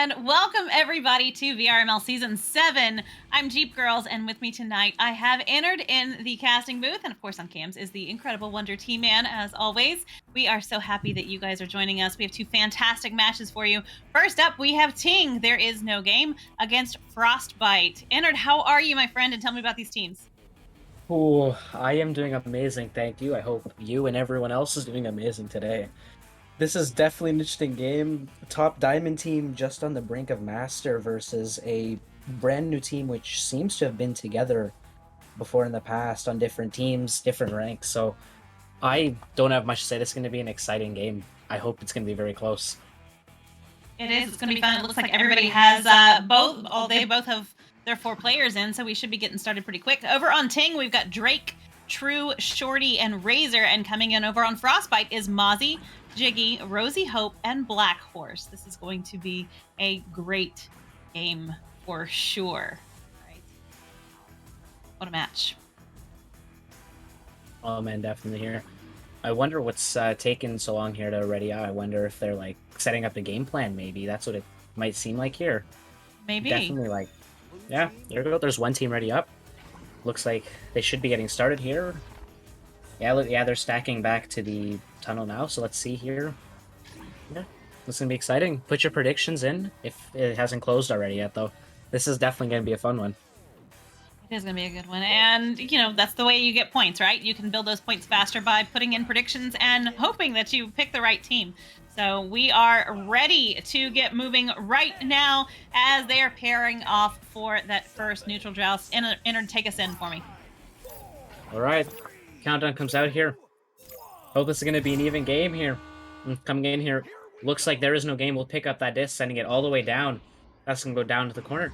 and welcome everybody to VRML Season 7. I'm Jeepgirlz, and with me tonight I have entered in the casting booth, and of course on cams is the incredible Wonder T-Man, as always. We are so happy that you guys are joining us. We have two fantastic matches for you. First up, we have Ting, There Is No Game, against Frostbyte. Ennard, how are you, my friend, and tell me about these teams. Oh, I am doing amazing, thank you. I hope you and everyone else is doing amazing today. This is definitely an interesting game. Top Diamond team just on the brink of Master versus a brand new team which seems to have been together before in the past on different teams, different ranks. So I don't have much to say. This is going to be an exciting game. I hope it's going to be very close. It is. It's going to be fun. It looks like everybody has they both have their 4 players in, so we should be getting started pretty quick. Over on Ting, we've got Drake, True, Shorty, and Razor, and coming in over on Frostbyte is Mozzie, Jiggy, Rosie Hope, and Black Horse. This is going to be a great game for sure. Right? What a match. Oh man, definitely here. I wonder what's taking so long here to ready out. I wonder if they're like setting up the game plan. Maybe that's what it might seem like here. Maybe. Definitely like, yeah. There we go. There's one team ready up. Looks like they should be getting started here. Yeah, look, yeah, they're stacking back to the tunnel now. So let's see here. Yeah, this is gonna be exciting. Put your predictions in if it hasn't closed already yet, though. This is definitely gonna be a fun one. It is going to be a good one. And, that's the way you get points, right? You can build those points faster by putting in predictions and hoping that you pick the right team. So we are ready to get moving right now as they are pairing off for that first neutral joust. Ennard, take us in for me. All right, countdown comes out here. Hope this is gonna be an even game here. Coming in here, looks like there is no game. We'll pick up that disc, sending it all the way down. That's gonna go down to the corner.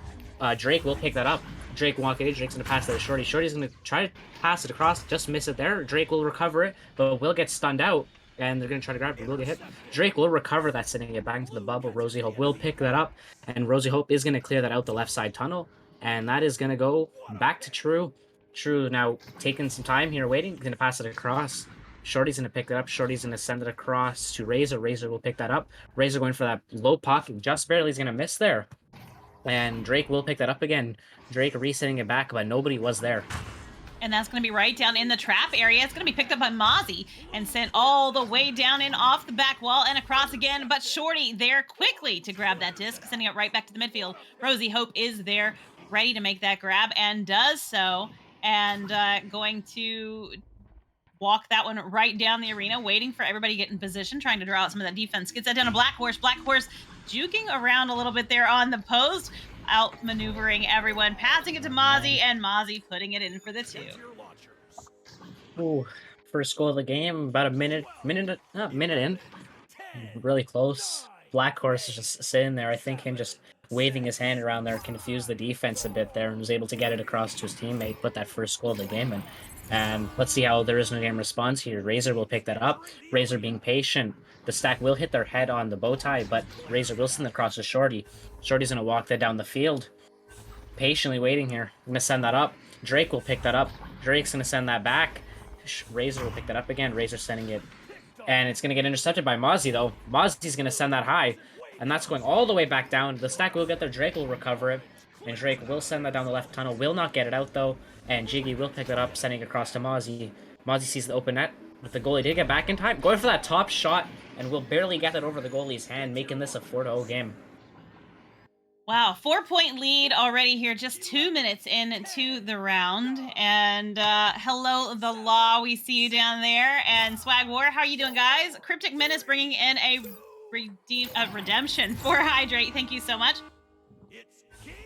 Drake will pick that up. Drake walk it. Drake's gonna pass that to Shorty. Shorty's gonna try to pass it across, just miss it there. Drake will recover it, but will get stunned out, and they're gonna try to grab it. Will get hit. Drake will recover that, sending it back into the bubble. Rosie Hope will pick that up, and Rosie Hope is gonna clear that out the left side tunnel, and that is gonna go back to True. True now taking some time here, waiting. Gonna pass it across. Shorty's gonna pick it up. Shorty's gonna send it across to Razor. Razor will pick that up. Razor going for that low pocket, just barely is gonna miss there. And Drake will pick that up again. Drake resetting it back, but nobody was there. And that's going to be right down in the trap area. It's going to be picked up by Mozzie and sent all the way down in off the back wall and across again. But Shorty there quickly to grab that disc, sending it right back to the midfield. Rosie Hope is there ready to make that grab and does so. And going to walk that one right down the arena, waiting for everybody to get in position, trying to draw out some of that defense. Gets that down to Black Horse. Black Horse juking around a little bit there on the post, outmaneuvering everyone, passing it to Mozzie, and Mozzie putting it in for the 2. Ooh, first goal of the game, about a minute in. Really close. Black Horse is just sitting there. I think him just waving his hand around there confused the defense a bit there and was able to get it across to his teammate, put that first goal of the game in. And let's see how There Is No Game responds here. Razor will pick that up. Razor being patient. The stack will hit their head on the bow tie, but Razor will send it across to Shorty. Shorty's going to walk that down the field. Patiently waiting here. Going to send that up. Drake will pick that up. Drake's going to send that back. Razor will pick that up again. Razor sending it. And it's going to get intercepted by Mozzie, though. Mozzie's going to send that high. And that's going all the way back down. The stack will get there. Drake will recover it. And Drake will send that down the left tunnel. Will not get it out, though. And Jiggy will pick that up, sending it across to Mozzie. Mozzie sees the open net, but the goalie did get back in time. Going for that top shot, and will barely get that over the goalie's hand, making this a 4-0 game. Wow, 4-point lead already here, just 2 minutes into the round. And hello, the Law, we see you down there. And Swag War, how are you doing, guys? Cryptic Menace bringing in a redemption for Hydrate. Thank you so much.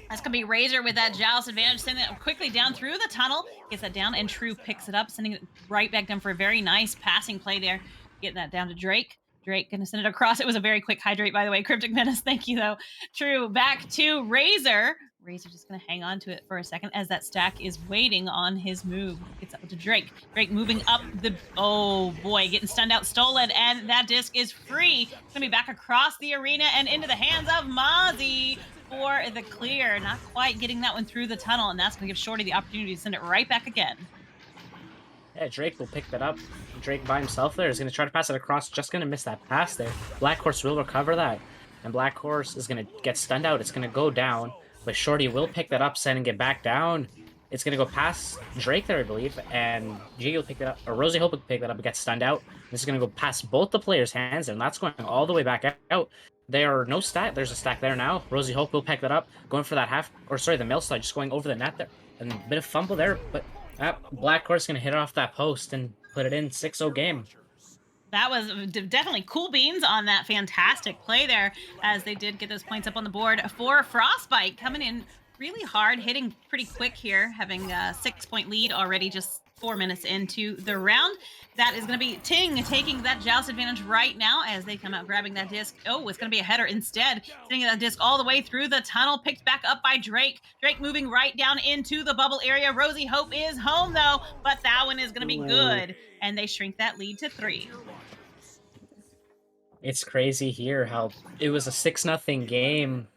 That's going to be Razor with that joust advantage, sending it quickly down through the tunnel. Gets that down, and True picks it up, sending it right back down for a very nice passing play there. Getting that down to Drake. Drake going to send it across. It was a very quick hydrate, by the way. Cryptic Menace, thank you, though. True, back to Razor. Razor just going to hang on to it for a second as that stack is waiting on his move. Gets up to Drake. Drake moving up the... Oh, boy, getting stunned out, stolen, and that disc is free. It's going to be back across the arena and into the hands of Mozzie for the clear. Not quite getting that one through the tunnel, and that's going to give Shorty the opportunity to send it right back again. Yeah, Drake will pick that up. Drake by himself there is going to try to pass it across. Just going to miss that pass there. Black Horse will recover that. and Black Horse is gonna get stunned out. It's gonna go down, but Shorty will pick that up, sending it back down. It's gonna go past Drake there, I believe, and Jiggy will pick that up, or Rosie Hope will pick that up and get stunned out. This is gonna go past both the players' hands, and that's going all the way back out. There are no stack. There's a stack there now. Rosie Hope will pick that up, going for that half, or sorry, the mill slide, just going over the net there, and a bit of fumble there, but Black Horse gonna hit it off that post and put it in 6-0 game. That was definitely cool beans on that fantastic play there, as they did get those points up on the board for Frostbyte, coming in really hard, hitting pretty quick here, having a 6-point lead already just 4 minutes into the round. That is going to be Ting taking that joust advantage right now as they come out grabbing that disc. Oh, it's going to be a header instead. Sending that disc all the way through the tunnel, picked back up by Drake. Drake moving right down into the bubble area. Rosie Hope is home though, but that one is going to be good. And they shrink that lead to 3. It's crazy here how it was a 6-0 game.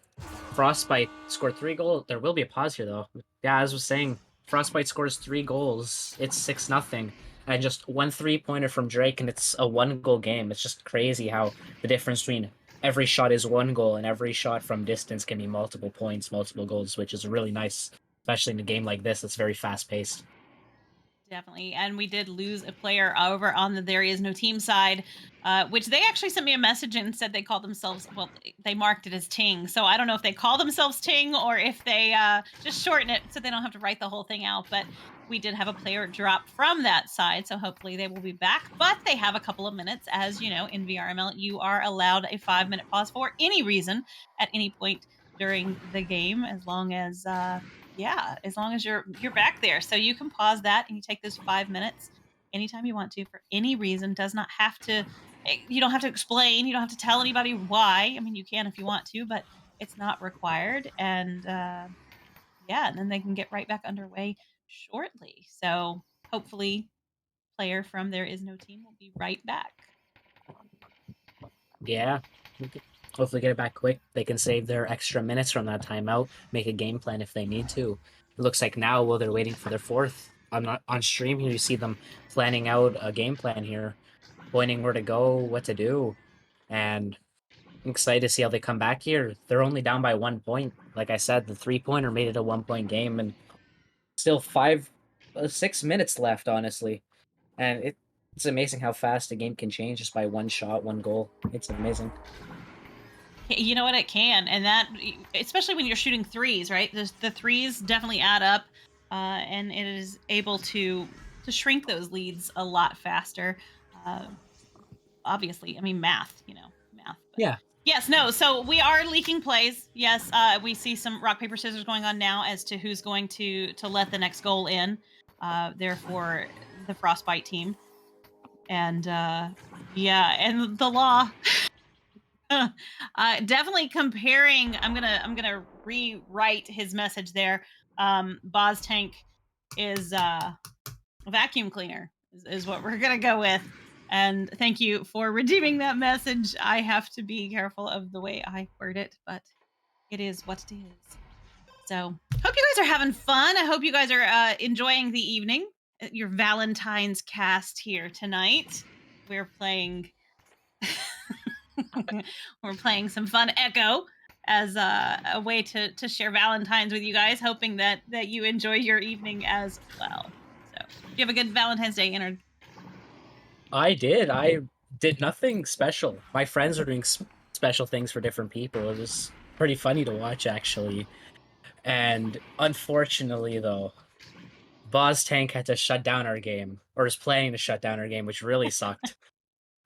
Frostbite scored 3 goals. There will be a pause here though. Yeah, as I was saying, Frostbite scores 3 goals. It's 6-0. And just 1 3-pointer from Drake, and it's a 1-goal game. It's just crazy how the difference between every shot is 1 goal and every shot from distance can be multiple points, multiple goals, which is really nice, especially in a game like this that's very fast paced. Definitely. And we did lose a player over on the There Is No Team side, which they actually sent me a message and said they called themselves, well, they marked it as Ting. So I don't know if they call themselves Ting or if they just shorten it so they don't have to write the whole thing out. But we did have a player drop from that side. So hopefully they will be back. But they have a couple of minutes. As you know, in VRML, you are allowed a 5-minute pause for any reason at any point during the game, as long as yeah, as long as you're back there. So you can pause that and you take those 5 minutes anytime you want to for any reason. Does not have to, you don't have to explain, you don't have to tell anybody why. I mean, you can if you want to, but it's not required. And yeah, and then they can get right back underway shortly. So hopefully player from There Is No Team will be right back. Yeah. We could hopefully get it back quick. They can save their extra minutes from that timeout, make a game plan if they need to. It looks like now, while they're waiting for their fourth, on stream here, you see them planning out a game plan here, pointing where to go, what to do. And I'm excited to see how they come back here. They're only down by 1 point. Like I said, the 3-pointer made it a 1-point game, and still 6 minutes left, honestly. And it's amazing how fast a game can change just by 1 shot, 1 goal. It's amazing. You know what, it can, and that, especially when you're shooting threes, right? The threes definitely add up, and it is able to shrink those leads a lot faster. Uh, Obviously, I mean, math, math. But Yeah. yes, no. So we are leaking plays. Yes, we see some rock paper scissors going on now as to who's going to let the next goal in. Therefore, the Frostbite team, and yeah, and the law. Definitely comparing. I'm gonna rewrite his message there. Boz Tank is a vacuum cleaner is what we're gonna go with. And thank you for redeeming that message. I have to be careful of the way I word it, but it is what it is. So hope you guys are having fun. I hope you guys are enjoying the evening. Your Valentine's cast here tonight. We're playing we're playing some fun Echo as a way to share Valentine's with you guys, hoping that you enjoy your evening as well. So, do you have a good Valentine's Day, Innard? I did. I did nothing special. My friends are doing special things for different people. It was pretty funny to watch, actually. And unfortunately, though, Boz Tank had to shut down our game, or is planning to shut down our game, which really sucked.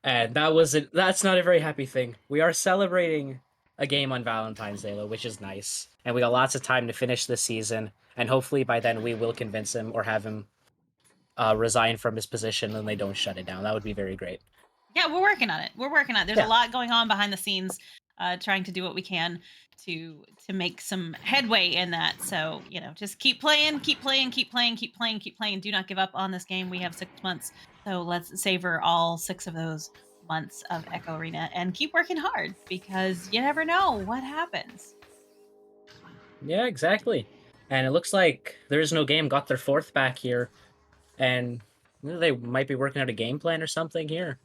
And that's not a very happy thing. We are celebrating a game on Valentine's Day, though, which is nice. And we got lots of time to finish the season. And hopefully by then we will convince him or have him resign from his position and they don't shut it down. That would be very great. Yeah, we're working on it. We're working on it. There's Yeah. a lot going on behind the scenes, trying to do what we can to make some headway in that. So, just keep playing, keep playing, keep playing, keep playing, keep playing. Do not give up on this game. We have 6 months, so let's savor all 6 of those months of Echo Arena and keep working hard, because you never know what happens. Yeah, exactly. And it looks like There Is No Game got their 4th back here, and they might be working out a game plan or something here.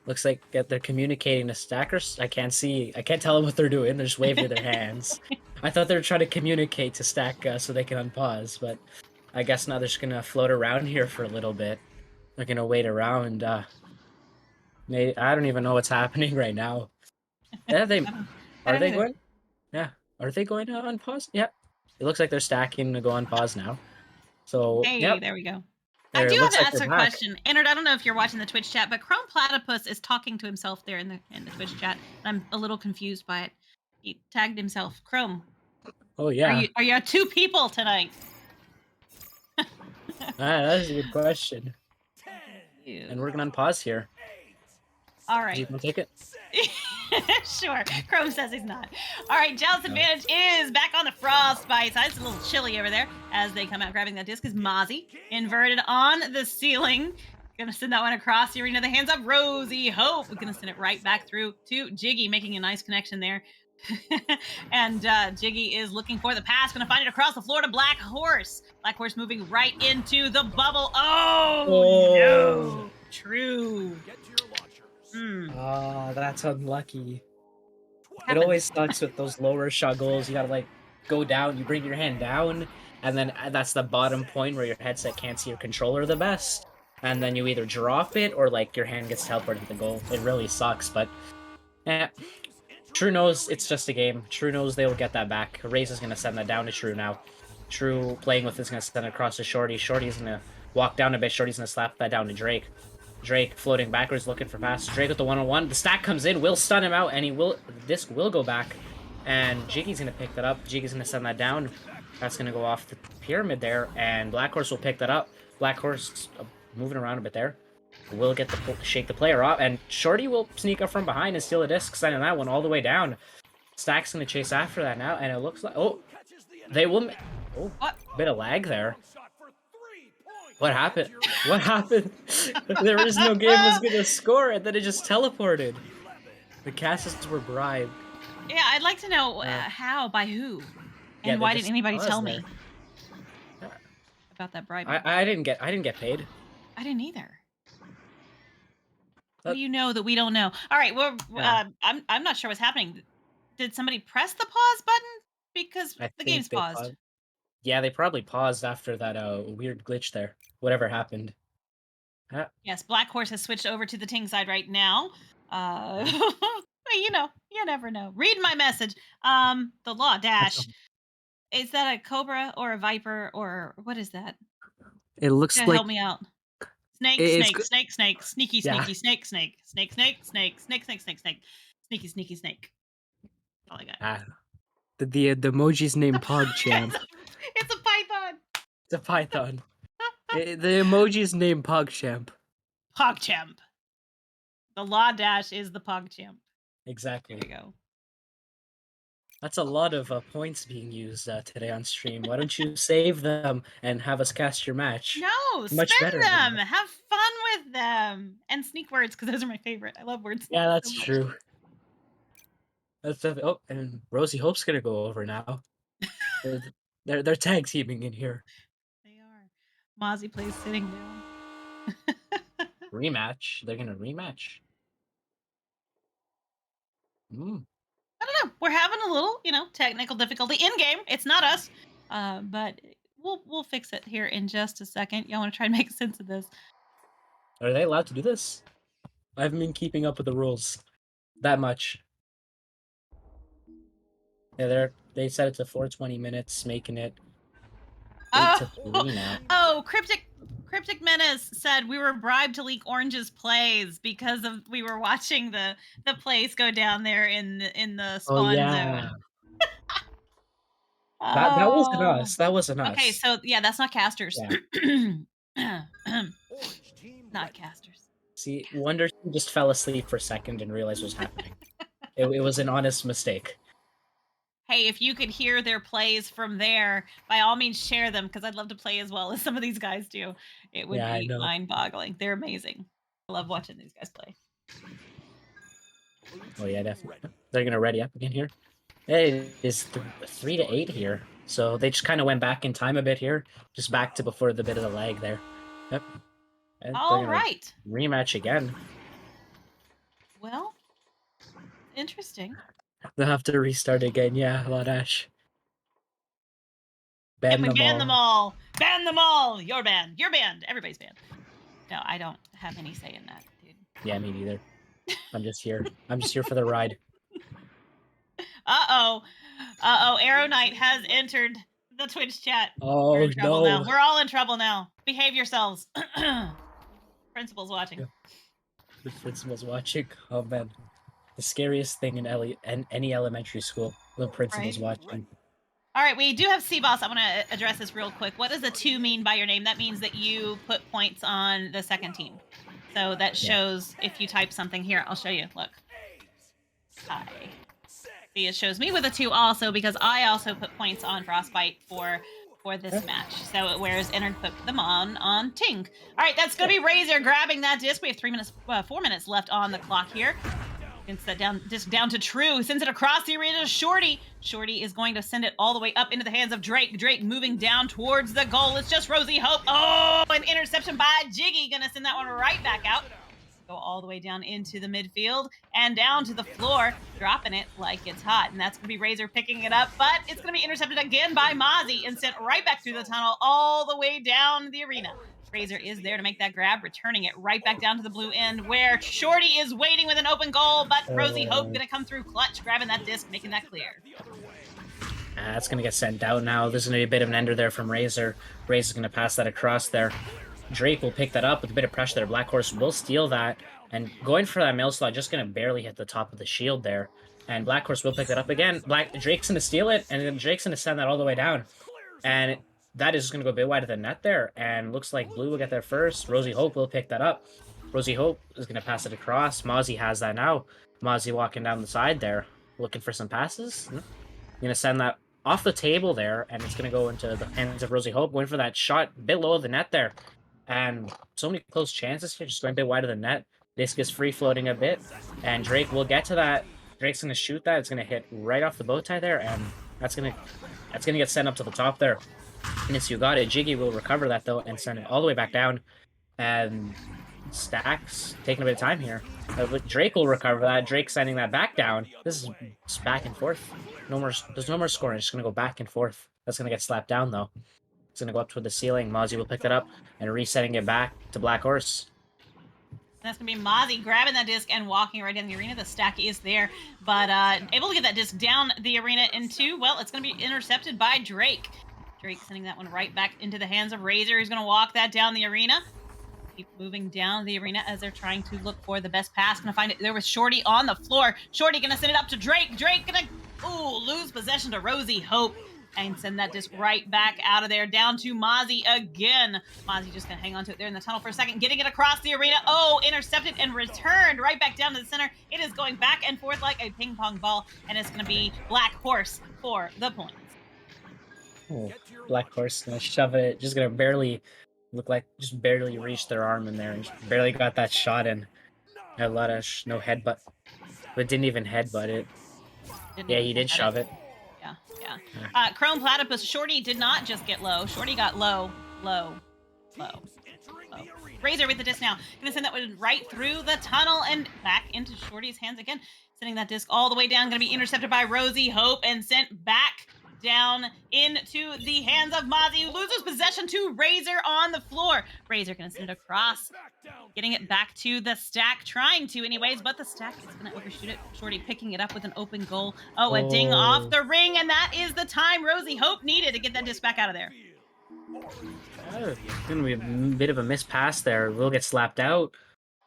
Looks like they're communicating to stackers. I can't tell what they're doing. They're just waving their hands. I thought they were trying to communicate to stack so they can unpause, but I guess now they're just gonna float around here for a little bit. They're gonna wait around. I don't even know what's happening right now. Yeah, I are don't they either. going? Yeah, are they going to unpause? Yep. It looks like they're stacking to go unpause now. So Hey, yep, there we go. I there. do It have looks to like they're ask a back. question. Ennard, I don't know if you're watching the Twitch chat, but Chrome Platypus is talking to himself there in the Twitch chat. And I'm a little confused by it. He tagged himself. Chrome, Oh are yeah, you two people tonight? that's a good question. And You. we're gonna unpause here. All Is he right. gonna take it? Sure. Chrome says he's not. All right, Jealous No. Advantage is back on the Frostbyte side. It's a little chilly over there as they come out grabbing that disc. Is Mozzie inverted on the ceiling. Gonna send that one across the arena. The hands up, Rosie Hope. We're gonna send it right back through to Jiggy, making a nice connection there. And Jiggy is looking for the pass. Gonna find it across the floor to Black Horse. Black Horse moving right into the bubble. Oh Oh. no! True. Ah, that's unlucky. It Happens. always sucks with those lower shot goals. You gotta like go down, you bring your hand down, and then that's the bottom point where your headset can't see your controller the best. And then you either drop it or like your hand gets teleported to the goal. It really sucks, but eh. True knows it's just a game. True knows they will get that back. Raze is gonna send that down to True now. True playing with is gonna send it across to Shorty. Shorty's gonna walk down a bit. Shorty's gonna slap that down to Drake. Drake floating backwards, looking for pass. Drake with the 1-on-1. The stack comes in, will stun him out, and the disc will go back. And Jiggy's gonna pick that up. Jiggy's gonna send that down. That's gonna go off the pyramid there, and Black Horse will pick that up. Black Horse moving around a bit there. Will get shake the player off, and Shorty will sneak up from behind and steal a disc, sending that one all the way down. Stack's gonna chase after that now, and it looks like they will. Oh, What? bit of lag there. What happened? What happened? There was no game was gonna score, and then it just teleported. The casters were bribed. Yeah, I'd like to know how, by who, Yeah, and they why didn't just anybody paused tell there. me about that bribe? I didn't get paid. I didn't either. What That- do you know that we don't know? All right, well, Yeah. I'm not sure what's happening. Did somebody press the pause button because I the think game's they paused? paused. Yeah, they probably paused after that weird glitch there. Whatever happened. Yes, Black Horse has switched over to the Ting side right now. You know, you never know. Read my message. The Law Dash. Is that a cobra or a viper or what is that? It looks Yeah, like help me out. Snake, it's snake, snake, snake, sneaky, yeah. sneaky, snake, snake, snake, snake, snake, snake, snake, snake, snake, sneaky, sneaky, snake. All I got. The emoji's named PogChamp. It's a python. It's a python. The emoji's named PogChamp. PogChamp. The Law Dash is the PogChamp. Exactly. There you go. That's a lot of points being used today on stream. Why don't you save them and have us cast your match? No, Much spend better than them. that. Have fun with them. And sneak words, because those are my favorite. I love words. Yeah, that's so much. true. Oh, and Rosie Hope's gonna go over now. They're tag teaming in here. They are. Mozzie plays sitting down. Rematch. They're gonna rematch. Mm. I don't know. We're having a little, technical difficulty in game. It's not us, but we'll fix it here in just a second. Y'all want to try and make sense of this? Are they allowed to do this? I haven't been keeping up with the rules that much. Yeah, they set it to 420 minutes, making it 8 to 3 now. Oh, Cryptic Menace said we were bribed to leak Orange's plays because we were watching the plays go down there in the Oh spawn yeah. zone. That wasn't Oh. us. That wasn't us. Okay, so yeah, that's not casters. Yeah. Not casters. See, Wonder just fell asleep for a second and realized what was happening. It was an honest mistake. Hey, if you could hear their plays from there, by all means share them because I'd love to play as well as some of these guys do. It would Yeah, I be know. mind-boggling. They're amazing. I love watching these guys play. Oh yeah, definitely. They're gonna ready up again here. It is 3 to 8 here, so they just kind of went back in time a bit here, just back to before the bit of the lag there. Yep. And All they're gonna right. rematch again. Well, interesting. They'll have to restart again. Yeah, Ladash. And Ban we them ban them all. all. Ban them all. You're banned. You're banned. Everybody's banned. No, I don't have any say in that, dude. Yeah, me neither. I'm just here. I'm just here for the ride. Uh-oh. Uh-oh. Arrow Knight has entered the Twitch chat. We're Oh in trouble no. now. We're all in trouble now. Behave yourselves. Principal's watching. Yeah. The principal's watching. Oh man. The scariest thing in any elementary school. The principal's Right. watching. All right, we do have C-Boss. I want to address this real quick. What does the 2 mean by your name? That means that you put points on the second team. So that shows if you type something here. I'll show you. Look. Hi. See, it shows me with a 2 also because I also put points on Frostbyte for this match. So whereas Ennard put them on Ting. All right, that's going to be Razor grabbing that disc. We have 4 minutes left on the clock here. Gets that disc down to True. Sends it across the arena to Shorty. Shorty is going to send it all the way up into the hands of Drake. Drake moving down towards the goal. It's just Rosie Hope. Oh, an interception by Jiggy. Gonna send that one right back out. Go all the way down into the midfield and down to the floor, dropping it like it's hot. And that's going to be Razor picking it up, but it's going to be intercepted again by Mozzie and sent right back through the tunnel all the way down the arena. Razor is there to make that grab, returning it right back down to the blue end where Shorty is waiting with an open goal, but Rosie Hope going to come through clutch, grabbing that disc, making that clear. That's going to get sent out now. There's going to be a bit of an ender there from Razor. Razor's going to pass that across there. Drake will pick that up with a bit of pressure there. Black Horse will steal that. And going for that mail slot, just going to barely hit the top of the shield there. And Black Horse will pick that up again. Drake's going to steal it, and then Drake's going to send that all the way down. And that is just going to go a bit wide of the net there. And looks like Blue will get there first. Rosie Hope will pick that up. Rosie Hope is going to pass it across. Mozzie has that now. Mozzie walking down the side there, looking for some passes. Going to send that off the table there, and it's going to go into the hands of Rosie Hope, going for that shot a bit low of the net there. And so many close chances here, just going a bit wide of the net. Disc is free floating a bit, and Drake will get to that. Drake's going to shoot that. It's going to hit right off the bow tie there, and that's going to get sent up to the top there. And it's you got it. Jiggy will recover that though and send it all the way back down. And Stacks taking a bit of time here. But Drake will recover that. Drake sending that back down. This is just back and forth. There's no more scoring. It's just going to go back and forth. That's going to get slapped down though. It's going to go up toward the ceiling. Mozzie will pick that up and resetting it back to Black Horse. That's going to be Mozzie grabbing that disc and walking right in the arena. The stack is there, but able to get that disc down the arena into, well, it's going to be intercepted by Drake. Drake sending that one right back into the hands of Razor. He's going to walk that down the arena. Keep moving down the arena as they're trying to look for the best pass. Going to find it there with Shorty on the floor. Shorty going to send it up to Drake. Drake going to, lose possession to Rosie Hope. And send that disc right back out of there, down to Mozzie again. Mozzie just going to hang on to it there in the tunnel for a second, getting it across the arena. Oh, intercepted and returned right back down to the center. It is going back and forth like a ping pong ball, and it's going to be Black Horse for the points. Oh, Black Horse going to shove it. Just going to barely reach their arm in there. And barely got that shot in. A lot of no headbutt. But didn't even headbutt it. Yeah, he did shove it. Yeah. Chrome Platypus, Shorty did not just get low. Shorty got low. Razor with the disc now. Gonna send that one right through the tunnel and back into Shorty's hands again. Sending that disc all the way down. Gonna be intercepted by Rosie Hope and sent back down into the hands of Mozzie, who loses possession to Razor on the floor. Razor gonna send it across, getting it back to the stack, trying to anyways, but the stack is gonna overshoot it. Shorty picking it up with an open goal. A ding off the ring, and that is the time Rosie Hope needed to get that disc back out of there. It's gonna be a bit of a missed pass there. Will get slapped out.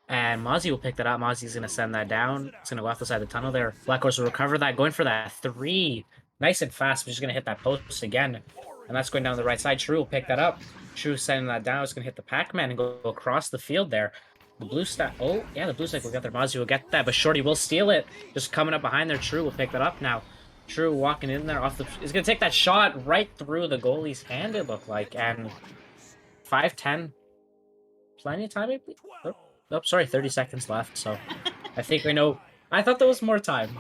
And Mozzie will pick that up. Mozzie's gonna send that down. It's gonna go off the side of the tunnel there. Black Horse will recover that, going for that 3. Nice and fast, but just going to hit that post again. And that's going down the right side. True will pick that up. True sending that down. It's going to hit the Pac-Man and go across the field there. The blue stack. Oh, yeah, the blue stack will get there. Mozzie will get that, but Shorty will steal it. Just coming up behind there. True will pick that up now. True walking in there off the... He's going to take that shot right through the goalie's hand, it looked like. And 5-10. Plenty of time, maybe? Oh, sorry, 30 seconds left. So I think we know... I thought there was more time.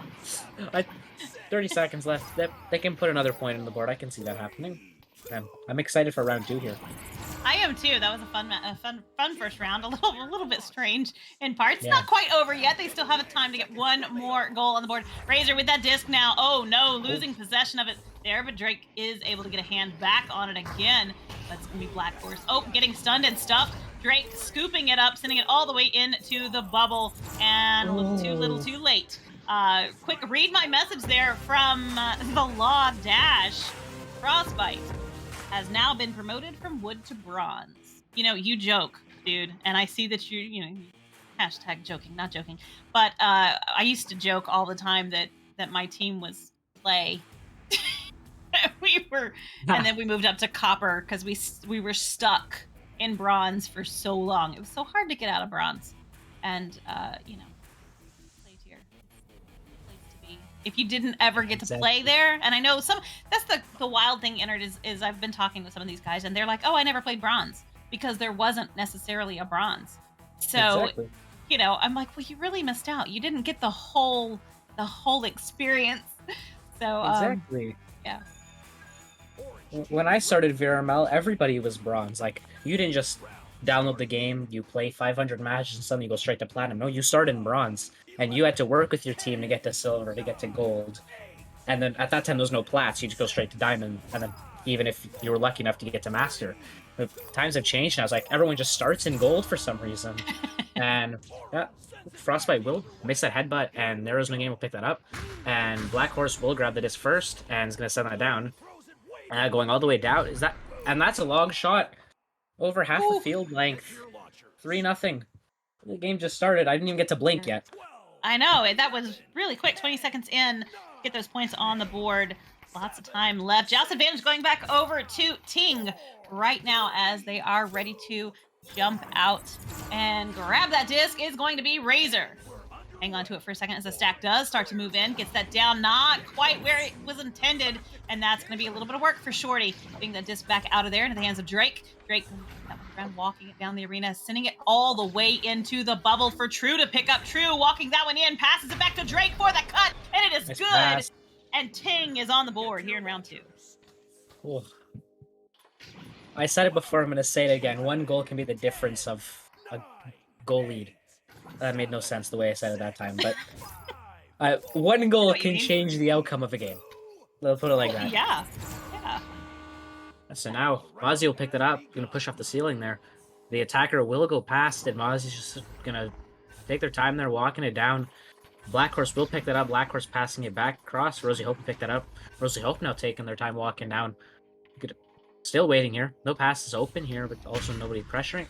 30 seconds left. They can put another point on the board. I can see that happening. I'm excited for round 2 here. I am too. That was a fun first round. A little bit strange in parts. Yeah. Not quite over yet. They still have a time to get one more goal on the board. Razor with that disc now. Oh no, losing possession of it there, but Drake is able to get a hand back on it again. That's gonna be Black Horse. Oh, getting stunned and stuffed. Drake scooping it up, sending it all the way into the bubble, and a little Oh. too late. Quick, read my message there from the Law Dash. Frostbyte has now been promoted from wood to bronze. You know, you joke, dude, and I see that you hashtag joking, not joking. But I used to joke all the time that my team was clay. We were, and then we moved up to copper because we were stuck in bronze for so long. It was so hard to get out of bronze, and clay tier place to be. If you didn't ever get to play there, and I know that's the wild thing in it is I've been talking with some of these guys, and they're like, oh, I never played bronze because there wasn't necessarily a bronze. So Exactly. I'm like, well, you really missed out. You didn't get the whole experience. So Exactly. yeah. When I started VRML, everybody was bronze. Like, you didn't just download the game, you play 500 matches, and suddenly you go straight to platinum. No, you started in bronze, and you had to work with your team to get to silver, to get to gold. And then at that time, there was no plats. You just go straight to diamond, and then even if you were lucky enough to get to master. But times have changed now. It's like everyone just starts in gold for some reason. And yeah, Frostbite will miss that headbutt, and Narrow's no game will pick that up. And Black Horse will grab the disc first, and is going to send that down. Going all the way down. And that's a long shot. Over half the field length. 3-0. The game just started. I didn't even get to blink yet. I know. That was really quick. 20 seconds in. Get those points on the board. Lots of time left. Joust advantage going back over to Ting right now as they are ready to jump out and grab that disc is going to be Razor. Hang on to it for a second as the stack does start to move in. Gets that down, not quite where it was intended. And that's going to be a little bit of work for Shorty. Getting that disc back out of there into the hands of Drake. Drake around walking it down the arena, sending it all the way into the bubble for True to pick up. True walking that one in, passes it back to Drake for the cut. And it is Nice good. pass. And Ting is on the board here in round 2. Cool. I said it before, I'm going to say it again. One goal can be the difference of a goal lead. That made no sense the way I said it that time, but one goal can change the outcome of a game. Let's put it like that. Yeah. So now Mozzie will pick that up, gonna push off the ceiling there. The attacker will go past it. Mozzie's just gonna take their time there, walking it down. Black Horse will pick that up. Black Horse passing it back across. Rosie Hope will pick that up. Rosie Hope now taking their time walking down. Still waiting here. No passes open here, but also nobody pressuring.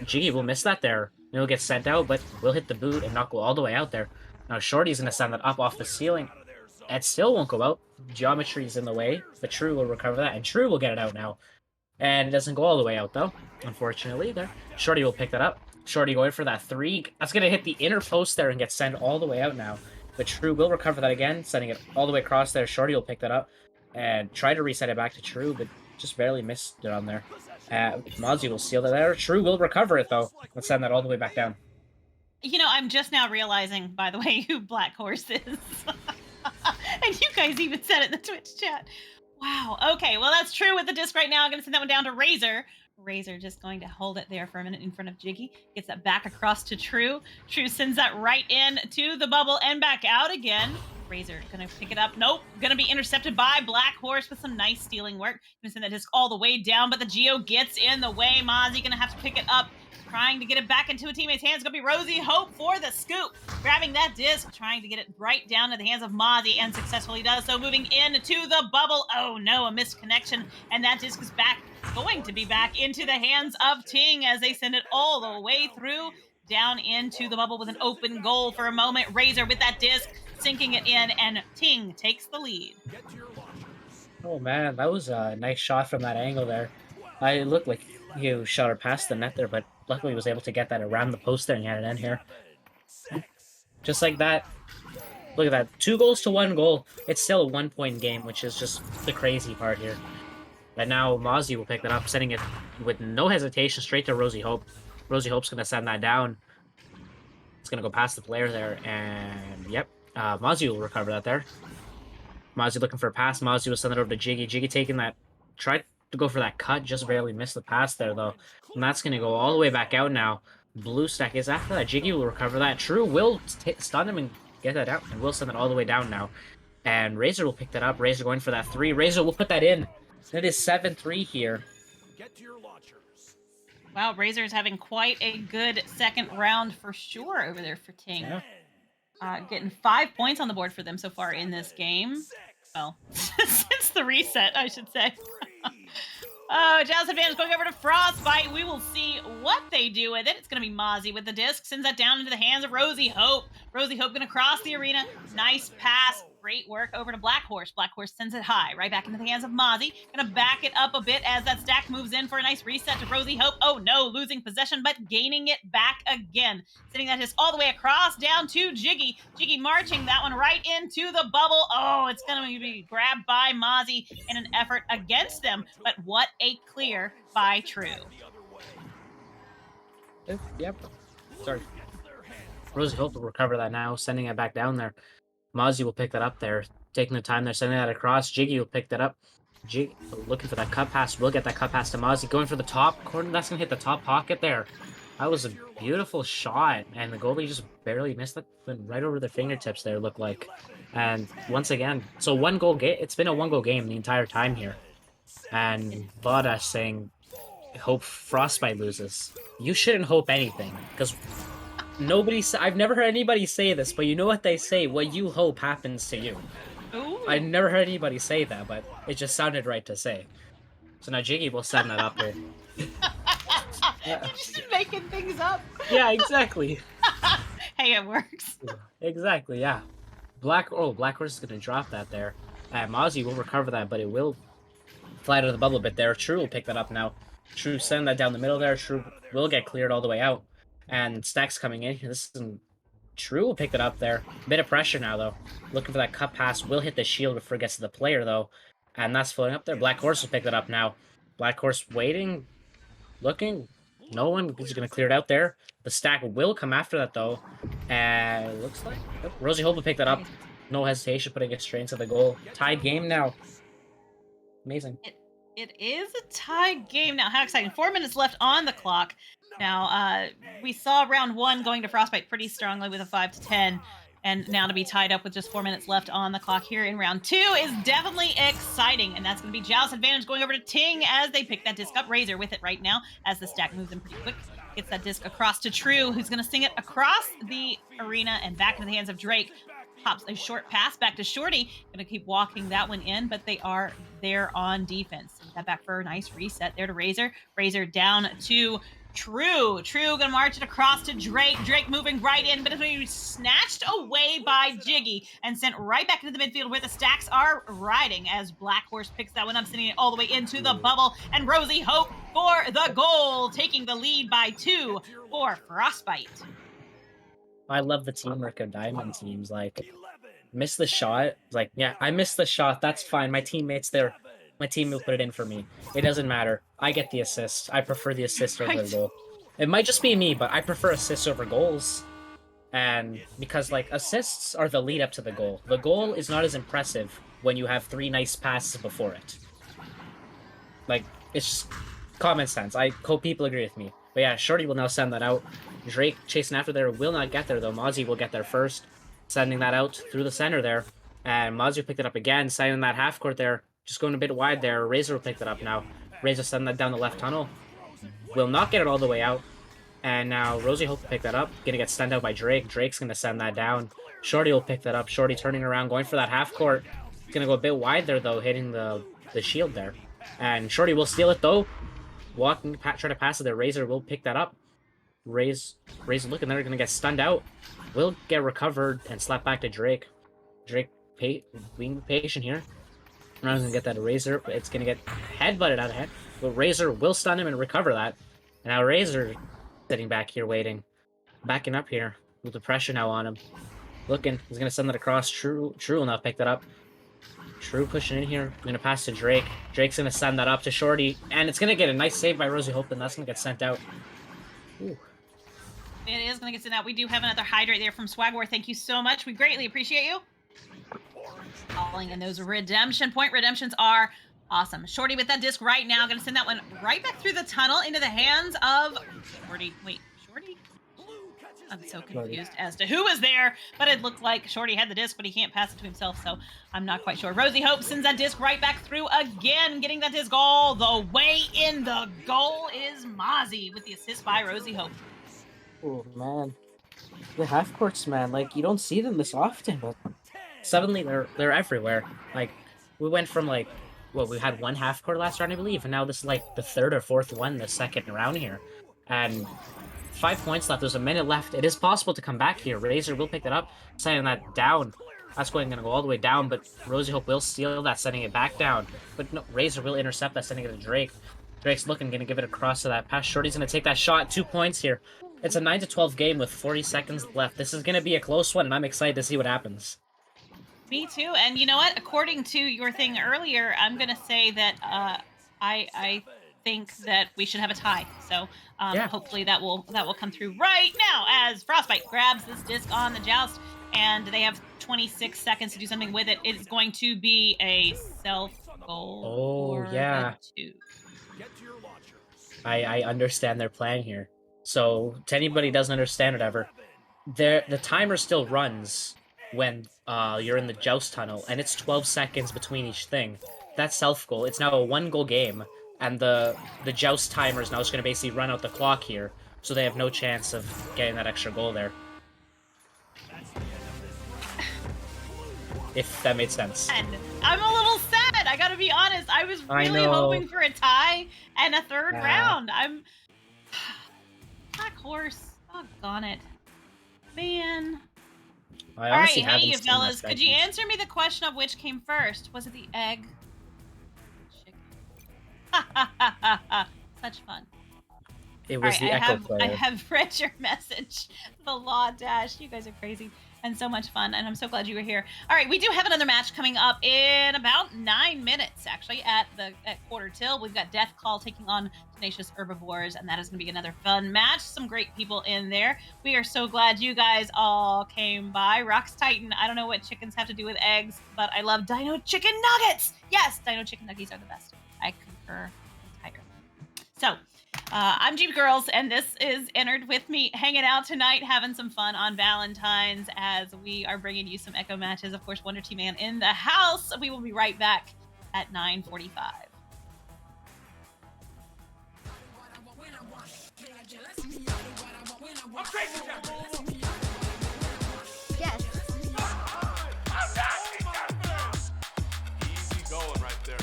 Jiggy will miss that there. He'll get sent out, but will hit the boot and not go all the way out there. Now Shorty's going to send that up off the ceiling. It still won't go out. Geometry is in the way, but True will recover that, and True will get it out now. And it doesn't go all the way out, though, unfortunately. There, Shorty will pick that up. Shorty going for that 3. That's going to hit the inner post there and get sent all the way out now. But True will recover that again, sending it all the way across there. Shorty will pick that up and try to reset it back to True, but just barely missed it on there. Mozzie will steal that there. True will recover it, though. Let's send that all the way back down. I'm just now realizing, by the way, who Black Horse is. And you guys even said it in the Twitch chat. Wow. Okay, well, that's True with the disc right now. I'm going to send that one down to Razor. Razor just going to hold it there for a minute in front of Jiggy. Gets that back across to True. True sends that right in to the bubble and back out again. Razor gonna pick it up. Nope. Gonna be intercepted by Black Horse with some nice stealing work. Gonna send that disc all the way down, but the Geo gets in the way. Mozzie gonna have to pick it up. Trying to get it back into a teammate's hands. Gonna be Rosie Hope for the scoop. Grabbing that disc, trying to get it right down to the hands of Mozzie, and successfully does so. Moving into the bubble. Oh no, a missed connection. And that disc is back, going to be back into the hands of Ting as they send it all the way through down into the bubble with an open goal for a moment. Razor with that disc, sinking it in, and Ting takes the lead. Oh man, that was a nice shot from that angle there. It looked like you shot her past the net there, but luckily he was able to get that around the post there and had it in here. Just like that. Look at that. 2 goals to 1 goal. It's still a 1-point game, which is just the crazy part here. But now Mozzie will pick that up, sending it with no hesitation straight to Rosie Hope. Rosie Hope's going to send that down. It's going to go past the player there, and yep. Mozzie will recover that there. Mozzie looking for a pass. Mozzie will send it over to Jiggy. Jiggy taking that. to go for that cut, just barely missed the pass there, though. And that's going to go all the way back out now. Blue stack is after that. Jiggy will recover that. True will stun him and get that out, and will send it all the way down now. And Razor will pick that up. Razor going for that 3. Razor will put that in. It is 7-3 here. Get to your launchers. Wow, Razor is having quite a good second round for sure over there for Ting. Yeah. Getting 5 points on the board for them so far in this game. Well, since the reset, I should say. Oh, Jazz Advantage going over to Frostbyte. We will see what they do with it. It's going to be Mozzie with the disc. Sends that down into the hands of Rosie Hope. Rosie Hope going to cross the arena. Nice pass. Great work over to Black Horse. Black Horse sends it high. Right back into the hands of Mozzie. Going to back it up a bit as that stack moves in for a nice reset to Rosie Hope. Oh no, losing possession, but gaining it back again. Sending that disc all the way across down to Jiggy. Jiggy marching that one right into the bubble. Oh, it's going to be grabbed by Mozzie in an effort against them. But what a clear by True. Yep. Sorry. Rosie Hope will recover that now, sending it back down there. Mozzie will pick that up there, taking the time there, sending that across. Jiggy will pick that up. Jiggy looking for that cut pass. Will get that cut pass to Mozzie. Going for the top corner. That's going to hit the top pocket there. That was a beautiful shot, and the goalie just barely missed it. Went right over their fingertips there, looked like. And once again, so 1-goal game. It's been a 1-goal game the entire time here. And Vada saying, hope Frostbyte loses. You shouldn't hope anything, because I've never heard anybody say this, but you know what they say, what you hope happens to you. Ooh. I never heard anybody say that, but it just sounded right to say. So now Jiggy will send that up here. Yeah. Just making things up. Yeah, exactly. Hey, it works. Exactly, yeah. Black Horse is going to drop that there. Mozzie will recover that, but it will fly out of the bubble a bit there. True will pick that up now. True send that down the middle there. True will get cleared all the way out. And Stack's coming in. This isn't... True will pick that up there. Bit of pressure now, though. Looking for that cut pass. Will hit the shield before it gets to the player, though. And that's floating up there. Black Horse will pick that up now. Black Horse waiting. Looking. No one is going to clear it out there. The Stack will come after that, though. And it looks like... Oh, Rosie Hope will pick that up. No hesitation, putting it straight into the goal. Tied game now. Amazing. It is a tied game now. How exciting. 4 minutes left on the clock. Now, we saw round 1 going to Frostbyte pretty strongly with a 5-10. And now to be tied up with just 4 minutes left on the clock here in round 2 is definitely exciting. And that's going to be Joust Advantage going over to Ting as they pick that disc up. Razor with it right now as the stack moves in pretty quick. Gets that disc across to True, who's going to sing it across the arena and back into the hands of Drake. Pops a short pass back to Shorty. Going to keep walking that one in, but they are there on defense. That back for a nice reset there to Razor. Razor down to True. True going to march it across to Drake. Drake moving right in, but it's going to be snatched away by Jiggy and sent right back into the midfield where the stacks are riding as Black Horse picks that one up, sending it all the way into the bubble. And Rosie Hope for the goal, taking the lead by 2 for Frostbyte. I love the teamwork of Diamond teams. Like, miss the shot. Like, yeah, I missed the shot. That's fine. My teammates there. My team will put it in for me. It doesn't matter. I get the assist. I prefer the assist over the goal. It might just be me, but I prefer assists over goals. And because, like, assists are the lead up to the goal. The goal is not as impressive when you have 3 nice passes before it. Like, it's just common sense. I hope people agree with me. But yeah, Shorty will now send that out. Drake chasing after there will not get there, though. Mozzie will get there first. Sending that out through the center there. And Mozzie picked it up again, sending that half court there. Just going a bit wide there. Razor will pick that up now. Razor sending that down the left tunnel. Will not get it all the way out. And now Rosie Hope will pick that up. Gonna get sent out by Drake. Drake's gonna send that down. Shorty will pick that up. Shorty turning around, going for that half court. Gonna go a bit wide there, though, hitting the shield there. And Shorty will steal it, though. Walking, try to pass it there. Razor will pick that up. Razor looking there, gonna get stunned out. Will get recovered and slapped back to Drake. Drake being patient here. Ron's gonna get that Razor, but it's gonna get headbutted out of head. But Razor will stun him and recover that. And now Razor sitting back here waiting. Backing up here with the pressure now on him. Looking, he's gonna send that across. True will now pick that up. True pushing in here. Gonna pass to Drake. Drake's gonna send that up to Shorty. And it's gonna get a nice save by Rosie Hope, and that's gonna get sent out. Ooh. It is going to get sent out. We do have another hydrate there from Swagwar. Thank you so much. We greatly appreciate you. Calling in those redemption point. Redemptions are Awesome. Shorty with that disc right now. Gonna send that one right back through the tunnel into the hands of Shorty. Wait, Shorty? I'm so confused as to who was there, but it looked like Shorty had the disc, but he can't pass it to himself, so I'm not quite sure. Rosie Hope sends that disc right back through again, getting that disc all the way in. The goal is Mozzie with the assist by Rosie Hope. Oh man, the half courts, man. Like you don't see them this often, but suddenly they're everywhere. Like we went from like we had one half court last round, I believe, and now this is like the third or fourth one the second round here, and 5 points left. There's a minute left. It is possible to come back here. Razor will pick that up, sending that down. That's going to go all the way down, but Rosie Hope will steal that, sending it back down. But no, Razor will intercept that, sending it to Drake. Drake's looking, going to give it across to that pass. Shorty's going to take that shot. 2 points here. It's a 9-12 game with 40 seconds left. This is going to be a close one, and I'm excited to see what happens. Me too. And you know what? According to your thing earlier, I'm going to say that I think that we should have a tie. So hopefully that will come through right now as Frostbyte grabs this disc on the joust, and they have 26 seconds to do something with it. It's going to be a self goal. Oh, yeah. Two. Get to your launchers. I understand their plan here. So, to anybody who doesn't understand whatever, the timer still runs when you're in the joust tunnel, and it's 12 seconds between each thing. That's self-goal. It's now a 1-goal game, and the joust timer is now just going to basically run out the clock here, so they have no chance of getting that extra goal there. If that made sense. And I'm a little sad, I gotta be honest. I was really hoping for a tie and a third round. I'm... Black horse. Doggone it. Man. I All right, honestly hey haven't you seen fellas, that could you answer me the question of which came first? Was it the egg? Chicken. Such fun. It was All the right, Echo I player. have read your message. The Law Dash. You guys are crazy and so much fun, and I'm so glad you were here. All right, we do have another match coming up in about 9 minutes, actually, at quarter till. We've got Death Call taking on Tenacious Herbivores, and that is going to be another fun match. Some great people in there. We are so glad you guys all came by. Rox Titan, I don't know what chickens have to do with eggs, but I love Dino Chicken Nuggets. Yes, Dino Chicken Nuggets are the best. I concur entirely. So, I'm Jeepgirlz, and this is Entered with me, hanging out tonight, having some fun on Valentine's as we are bringing you some Echo matches. Of course, Wonder T-Man in the house. We will be right back at 9:45. Yes. Easy going right there.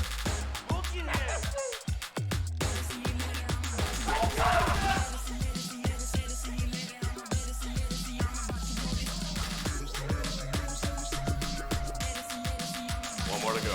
One more to go.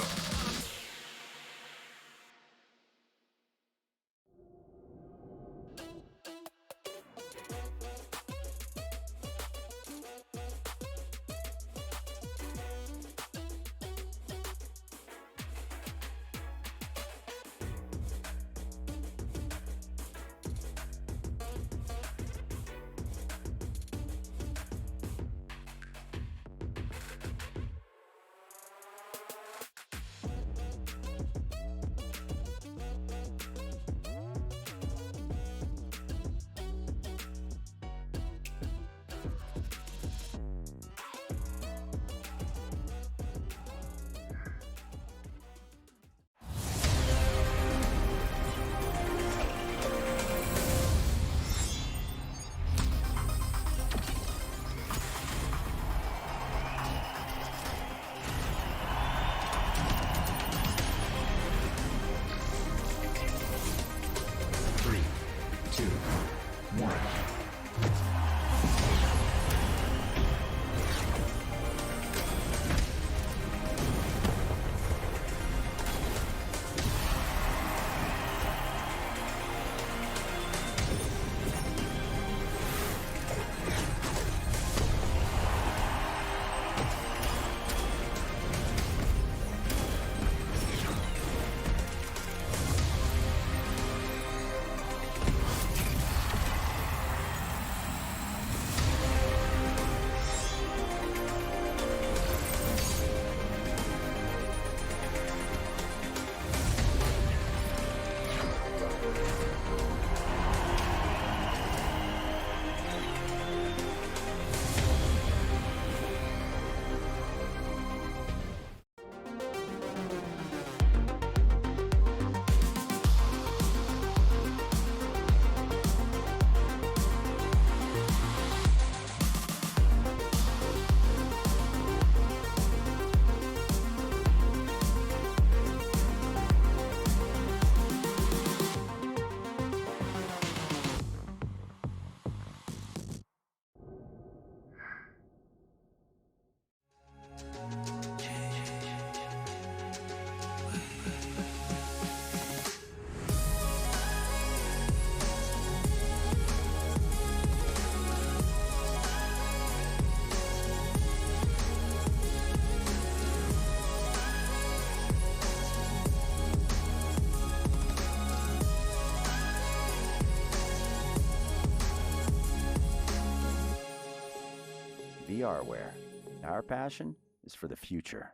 VRware. Our passion is for the future.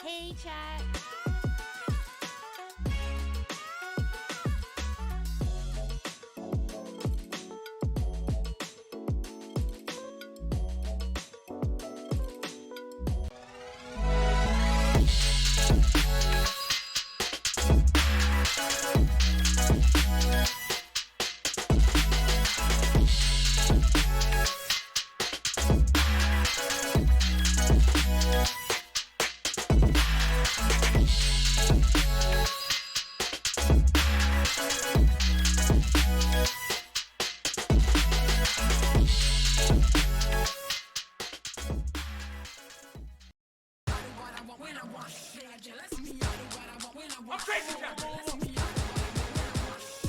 Hey, chat.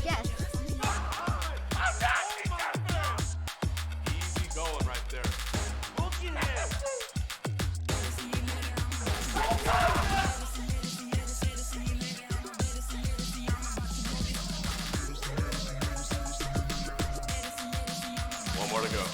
Yes. Easy going right there. Looking at One more to go.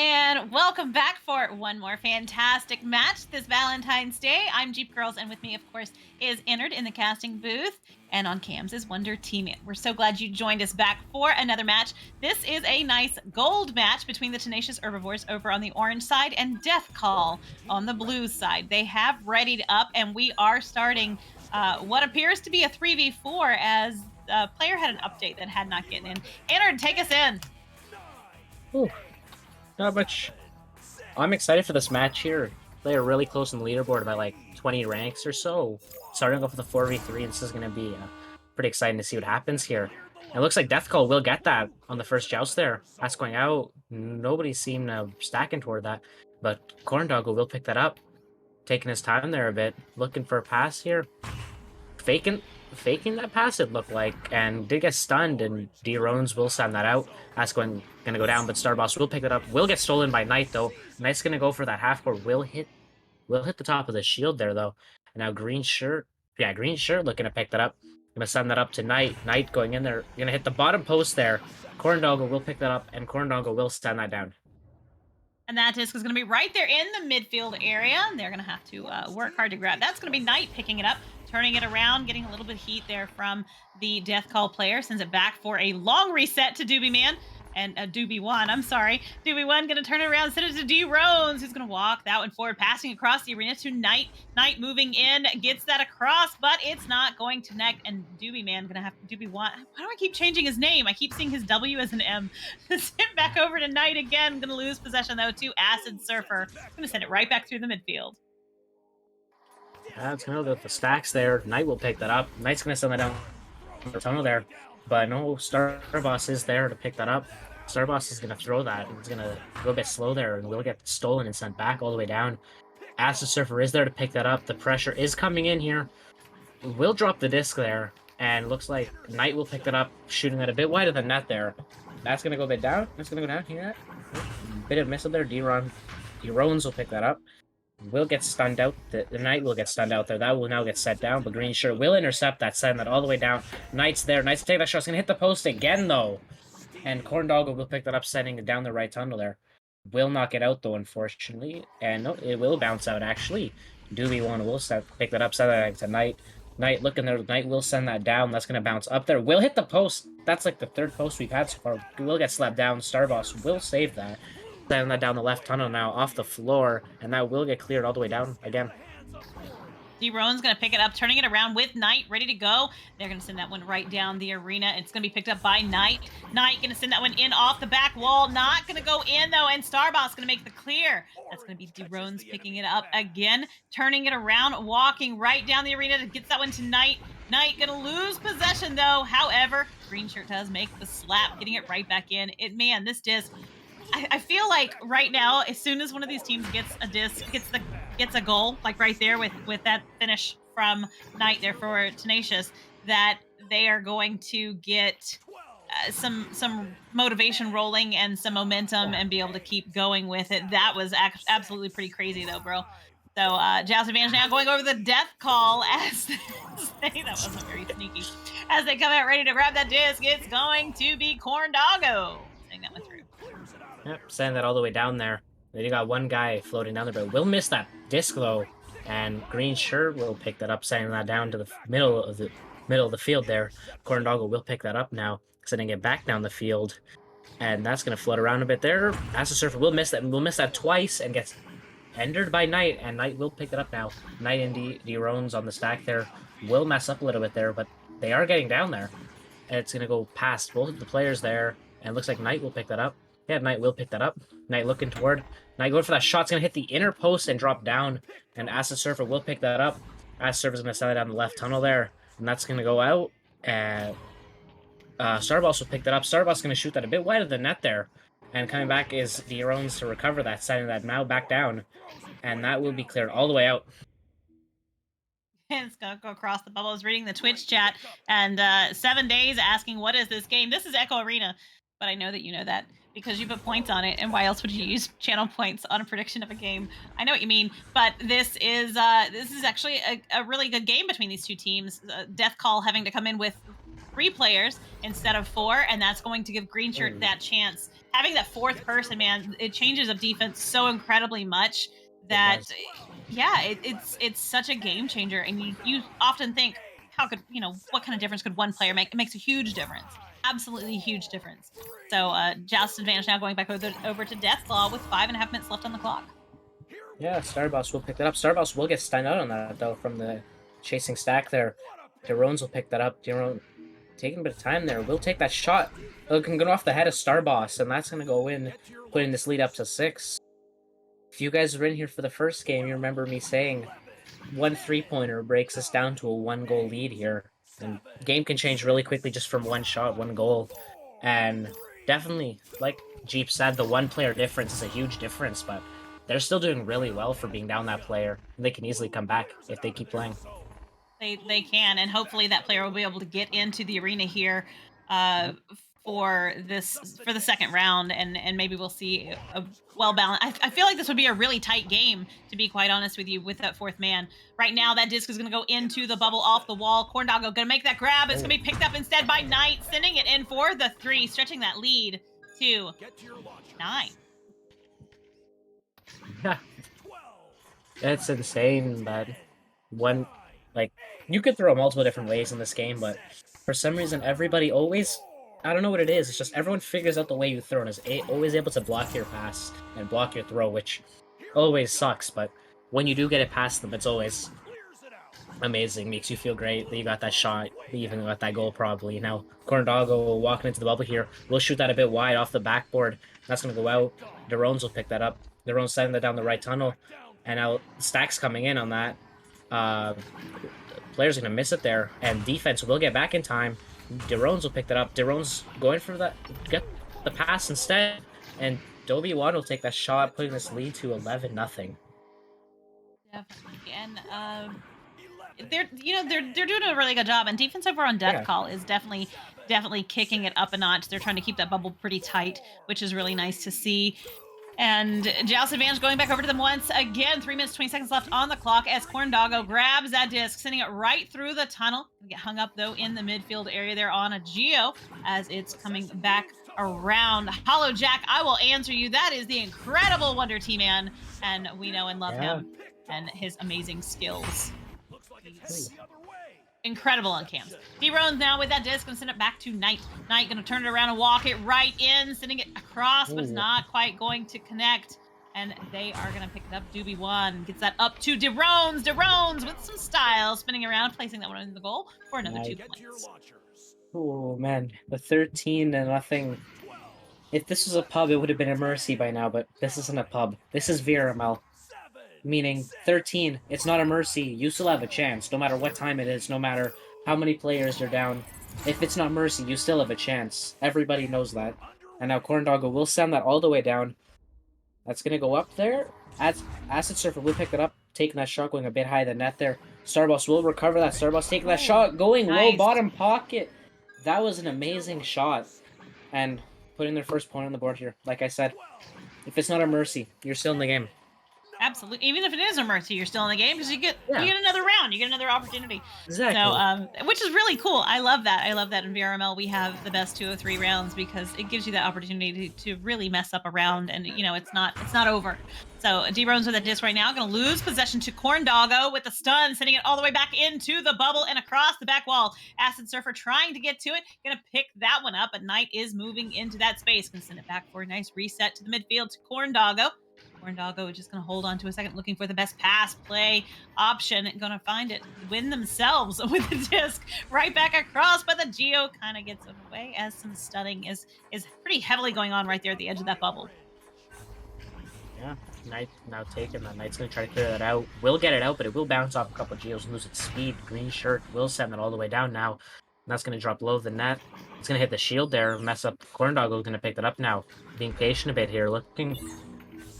And welcome back for one more fantastic match this Valentine's Day. I'm Jeepgirlz, and with me, of course, is Innard in the casting booth, and on cams is Wonder Teammate. We're so glad you joined us back for another match. This is a nice gold match between the Tenacious Herbivores over on the orange side and Death Call on the blue side. They have readied up, and we are starting what appears to be a 3v4 as the player had an update that had not gotten in. Innard, take us in. Ooh, not much. I'm excited for this match here. They're really close in the leaderboard by like 20 ranks or so. Starting off with a 4v3, this is going to be pretty exciting to see what happens here. It looks like Death Call will get that on the first joust there. That's going out. Nobody seemed stacking toward that. But Corndoggle will pick that up. Taking his time there a bit. Looking for a pass here. Faking that pass, it looked like, and did get stunned, and D. Rones will send that out. That's gonna go down, but Starboss will pick it up. Will get stolen by Knight, though. Knight's gonna go for that half core. Will hit the top of the shield there, though. And now Green Shirt Yeah, green shirt looking to pick that up. Gonna send that up to Knight. Knight going in there. Gonna hit the bottom post there. Corndoggle will pick that up, and Corndoggle will stand that down. And that disc is going to be right there in the midfield area. They're going to have to work hard to grab. That's going to be Knight picking it up, turning it around, getting a little bit of heat there from the Death Call player. Sends it back for a long reset to Doobie Man. And Doobie One, I'm sorry. Doobie One going to turn it around, send it to D-Rones, who's going to walk that one forward, passing across the arena to Knight. Knight moving in, gets that across, but it's not going to connect. And Doobie Man going to have Doobie One. Why do I keep changing his name? I keep seeing his W as an M. Send back over to Knight again. Going to lose possession, though, to Acid Surfer. Going to send it right back through the midfield. Yeah, it's gonna go with the stacks there. Knight will pick that up. Knight's gonna send that down the tunnel there. But no, Starboss is there to pick that up. Starboss is gonna throw that. It's gonna go a bit slow there and will get stolen and sent back all the way down. Acid Surfer is there to pick that up. The pressure is coming in here. Will drop the disc there. And looks like Knight will pick that up, shooting that a bit wider than net there. That's gonna go a bit down. That's gonna go down here. Bit of miss up there. D-Rones will pick that up. Will get stunned out. The Knight will get stunned out there. That will now get set down, but green shirt will intercept that, send that all the way down. Knight's there. Knight's taking that shot. It's going to hit the post again, though. And Corndoggle will pick that up, sending it down the right tunnel there. Will not get out, though, unfortunately. And no, it will bounce out, actually. Doobie One will pick that up, send that to Knight. Knight looking there. Knight will send that down. That's going to bounce up there. Will hit the post. That's like the third post we've had so far. Will get slapped down. Starboss will save that. Send that down the left tunnel now, off the floor, and that will get cleared all the way down again. D-Rone's going to pick it up, turning it around with Knight, ready to go. They're going to send that one right down the arena. It's going to be picked up by Knight. Knight going to send that one in off the back wall. Not going to go in, though, and Starboss going to make the clear. That's going to be D-Rone's picking it up again, turning it around, walking right down the arena to get that one to Knight. Knight going to lose possession, though. However, green shirt does make the slap, getting it right back in. Man, this disc... I feel like right now, as soon as one of these teams gets a disc, gets a goal, like right there with that finish from Knight there for Tenacious, that they are going to get some motivation rolling and some momentum and be able to keep going with it. That was absolutely pretty crazy, though, bro. So Joust Advantage now going over the death call as that wasn't very sneaky. As they come out ready to grab that disc, it's going to be Corndoggle. Saying that one through. Yep, sending that all the way down there. Then you got one guy floating down there, but will miss that disc though. And green shirt will pick that up, sending that down to the middle of the field there. Corndoggle will pick that up now, sending it back down the field. And that's gonna float around a bit there. Acid Surfer will miss that. Will miss that twice and gets entered by Knight, and Knight will pick it up now. Knight and D-Rones on the stack there will mess up a little bit there, but they are getting down there. And it's gonna go past both of the players there, and it looks like Knight will pick that up. Yeah, Knight will pick that up. Knight looking toward. Knight going for that shot. It's going to hit the inner post and drop down. And Acid Surfer will pick that up. Acid Surfer's going to send it down the left tunnel there. And that's going to go out. And Starboss will pick that up. Starboss going to shoot that a bit wider than net there. And coming back is D-Rones to recover that, sending that now back down. And that will be cleared all the way out. And it's going to go across the bubble. I was reading the Twitch chat. And 7 days asking, what is this game? This is Echo Arena. But I know that you know that, because you put points on it, and why else would you use channel points on a prediction of a game? I know what you mean, but this is actually a really good game between these two teams. Death Call having to come in with 3 players instead of 4, and that's going to give Green Shirt that chance. Having that fourth person, man, it changes up defense so incredibly much that, it's such a game changer. And you often think, what kind of difference could one player make? It makes a huge difference. Absolutely huge difference. So Joust Advantage now going back over to Deathclaw with 5.5 minutes left on the clock. Yeah, Starboss will pick that up. Starboss will get stunned out on that, though, from the chasing stack there. D-Rones will pick that up. D-Rones taking a bit of time there. Will take that shot. It can go off the head of Starboss, and that's going to go in, putting this lead up to 6. If you guys were in here for the first game, you remember me saying 1 3-pointer breaks us down to a 1-goal lead here. And game can change really quickly just from 1 shot, 1 goal. And definitely, like Jeep said, the 1-player difference is a huge difference, but they're still doing really well for being down that player. And they can easily come back if they keep playing. They can, and hopefully that player will be able to get into the arena here for the second round, and maybe we'll see a well balanced. I feel like this would be a really tight game, to be quite honest with you, with that fourth man. Right now, that disc is going to go into the bubble off the wall. Corndoggo going to make that grab. It's going to be picked up instead by Knight, sending it in for the 3, stretching that lead to 9. It's insane that one, like, you could throw multiple different ways in this game, but for some reason, everybody always, I don't know what it is, it's just everyone figures out the way you throw and is always able to block your pass and block your throw, which always sucks, but when you do get it past them, it's always amazing, makes you feel great that you got that shot, that you even got that goal probably. Now, Corndoggo walking into the bubble here, will shoot that a bit wide off the backboard, that's going to go out, Derones will pick that up, Derones sending that down the right tunnel, and now Stack's coming in on that. Players are going to miss it there, and defense will get back in time. Derones will pick that up. Derones going for that, get the pass instead, and Dobie One will take that shot, putting this lead to 11-0. Definitely, and they're doing a really good job, and defense over on Death Call is definitely kicking it up a notch. They're trying to keep that bubble pretty tight, which is really nice to see. And Joust advantage going back over to them once again. 3 minutes, 20 seconds left on the clock as Corndoggo grabs that disc, sending it right through the tunnel. Get hung up, though, in the midfield area there on a Geo as it's coming back around. Hollow Jack, I will answer you. That is the incredible Wonder T-Man, and we know and love him and his amazing skills. He's incredible on cams. D-Rones now with that disc, gonna send it back to Knight. Knight gonna turn it around and walk it right in, sending it across, but it's not quite going to connect. And they are gonna pick it up. Doobie One gets that up to Derones. Derones with some style, spinning around, placing that one in the goal for another 2 points. Oh man, the 13-0. If this was a pub, it would have been a mercy by now, but this isn't a pub. This is VRML. Meaning 13, it's not a mercy. You still have a chance, no matter what time it is, no matter how many players are down. If it's not mercy, you still have a chance. Everybody knows that. And now Corndoggo will send that all the way down. That's going to go up there. Acid Surfer will pick it up, taking that shot, going a bit high the net there. Starboss will recover that. Starboss taking that shot, going low bottom pocket. That was an amazing shot. And putting their first point on the board here. Like I said, if it's not a mercy, you're still in the game. Absolutely. Even if it is a mercy, you're still in the game because you get another round, you get another opportunity. Exactly. So, which is really cool. I love that. I love that in VRML we have the best 2 of 3 rounds because it gives you that opportunity to really mess up a round, and it's not over. So D-Rones with a disc right now, going to lose possession to Corndoggo with the stun, sending it all the way back into the bubble and across the back wall. Acid Surfer trying to get to it, going to pick that one up, but Knight is moving into that space. Going to send it back for a nice reset to the midfield to Corndoggo. Corndoggo just going to hold on to a second, looking for the best pass play option. Going to find it, win themselves with the disc right back across, but the Geo kind of gets away as some stunning is pretty heavily going on right there at the edge of that bubble. Yeah, Knight now taking that. Knight's going to try to clear that out. Will get it out, but it will bounce off a couple of Geos and lose its speed. Green shirt will send that all the way down now. And that's going to drop below the net. It's going to hit the shield there, mess up. Corndoggo's going to pick that up now. Being patient a bit here, looking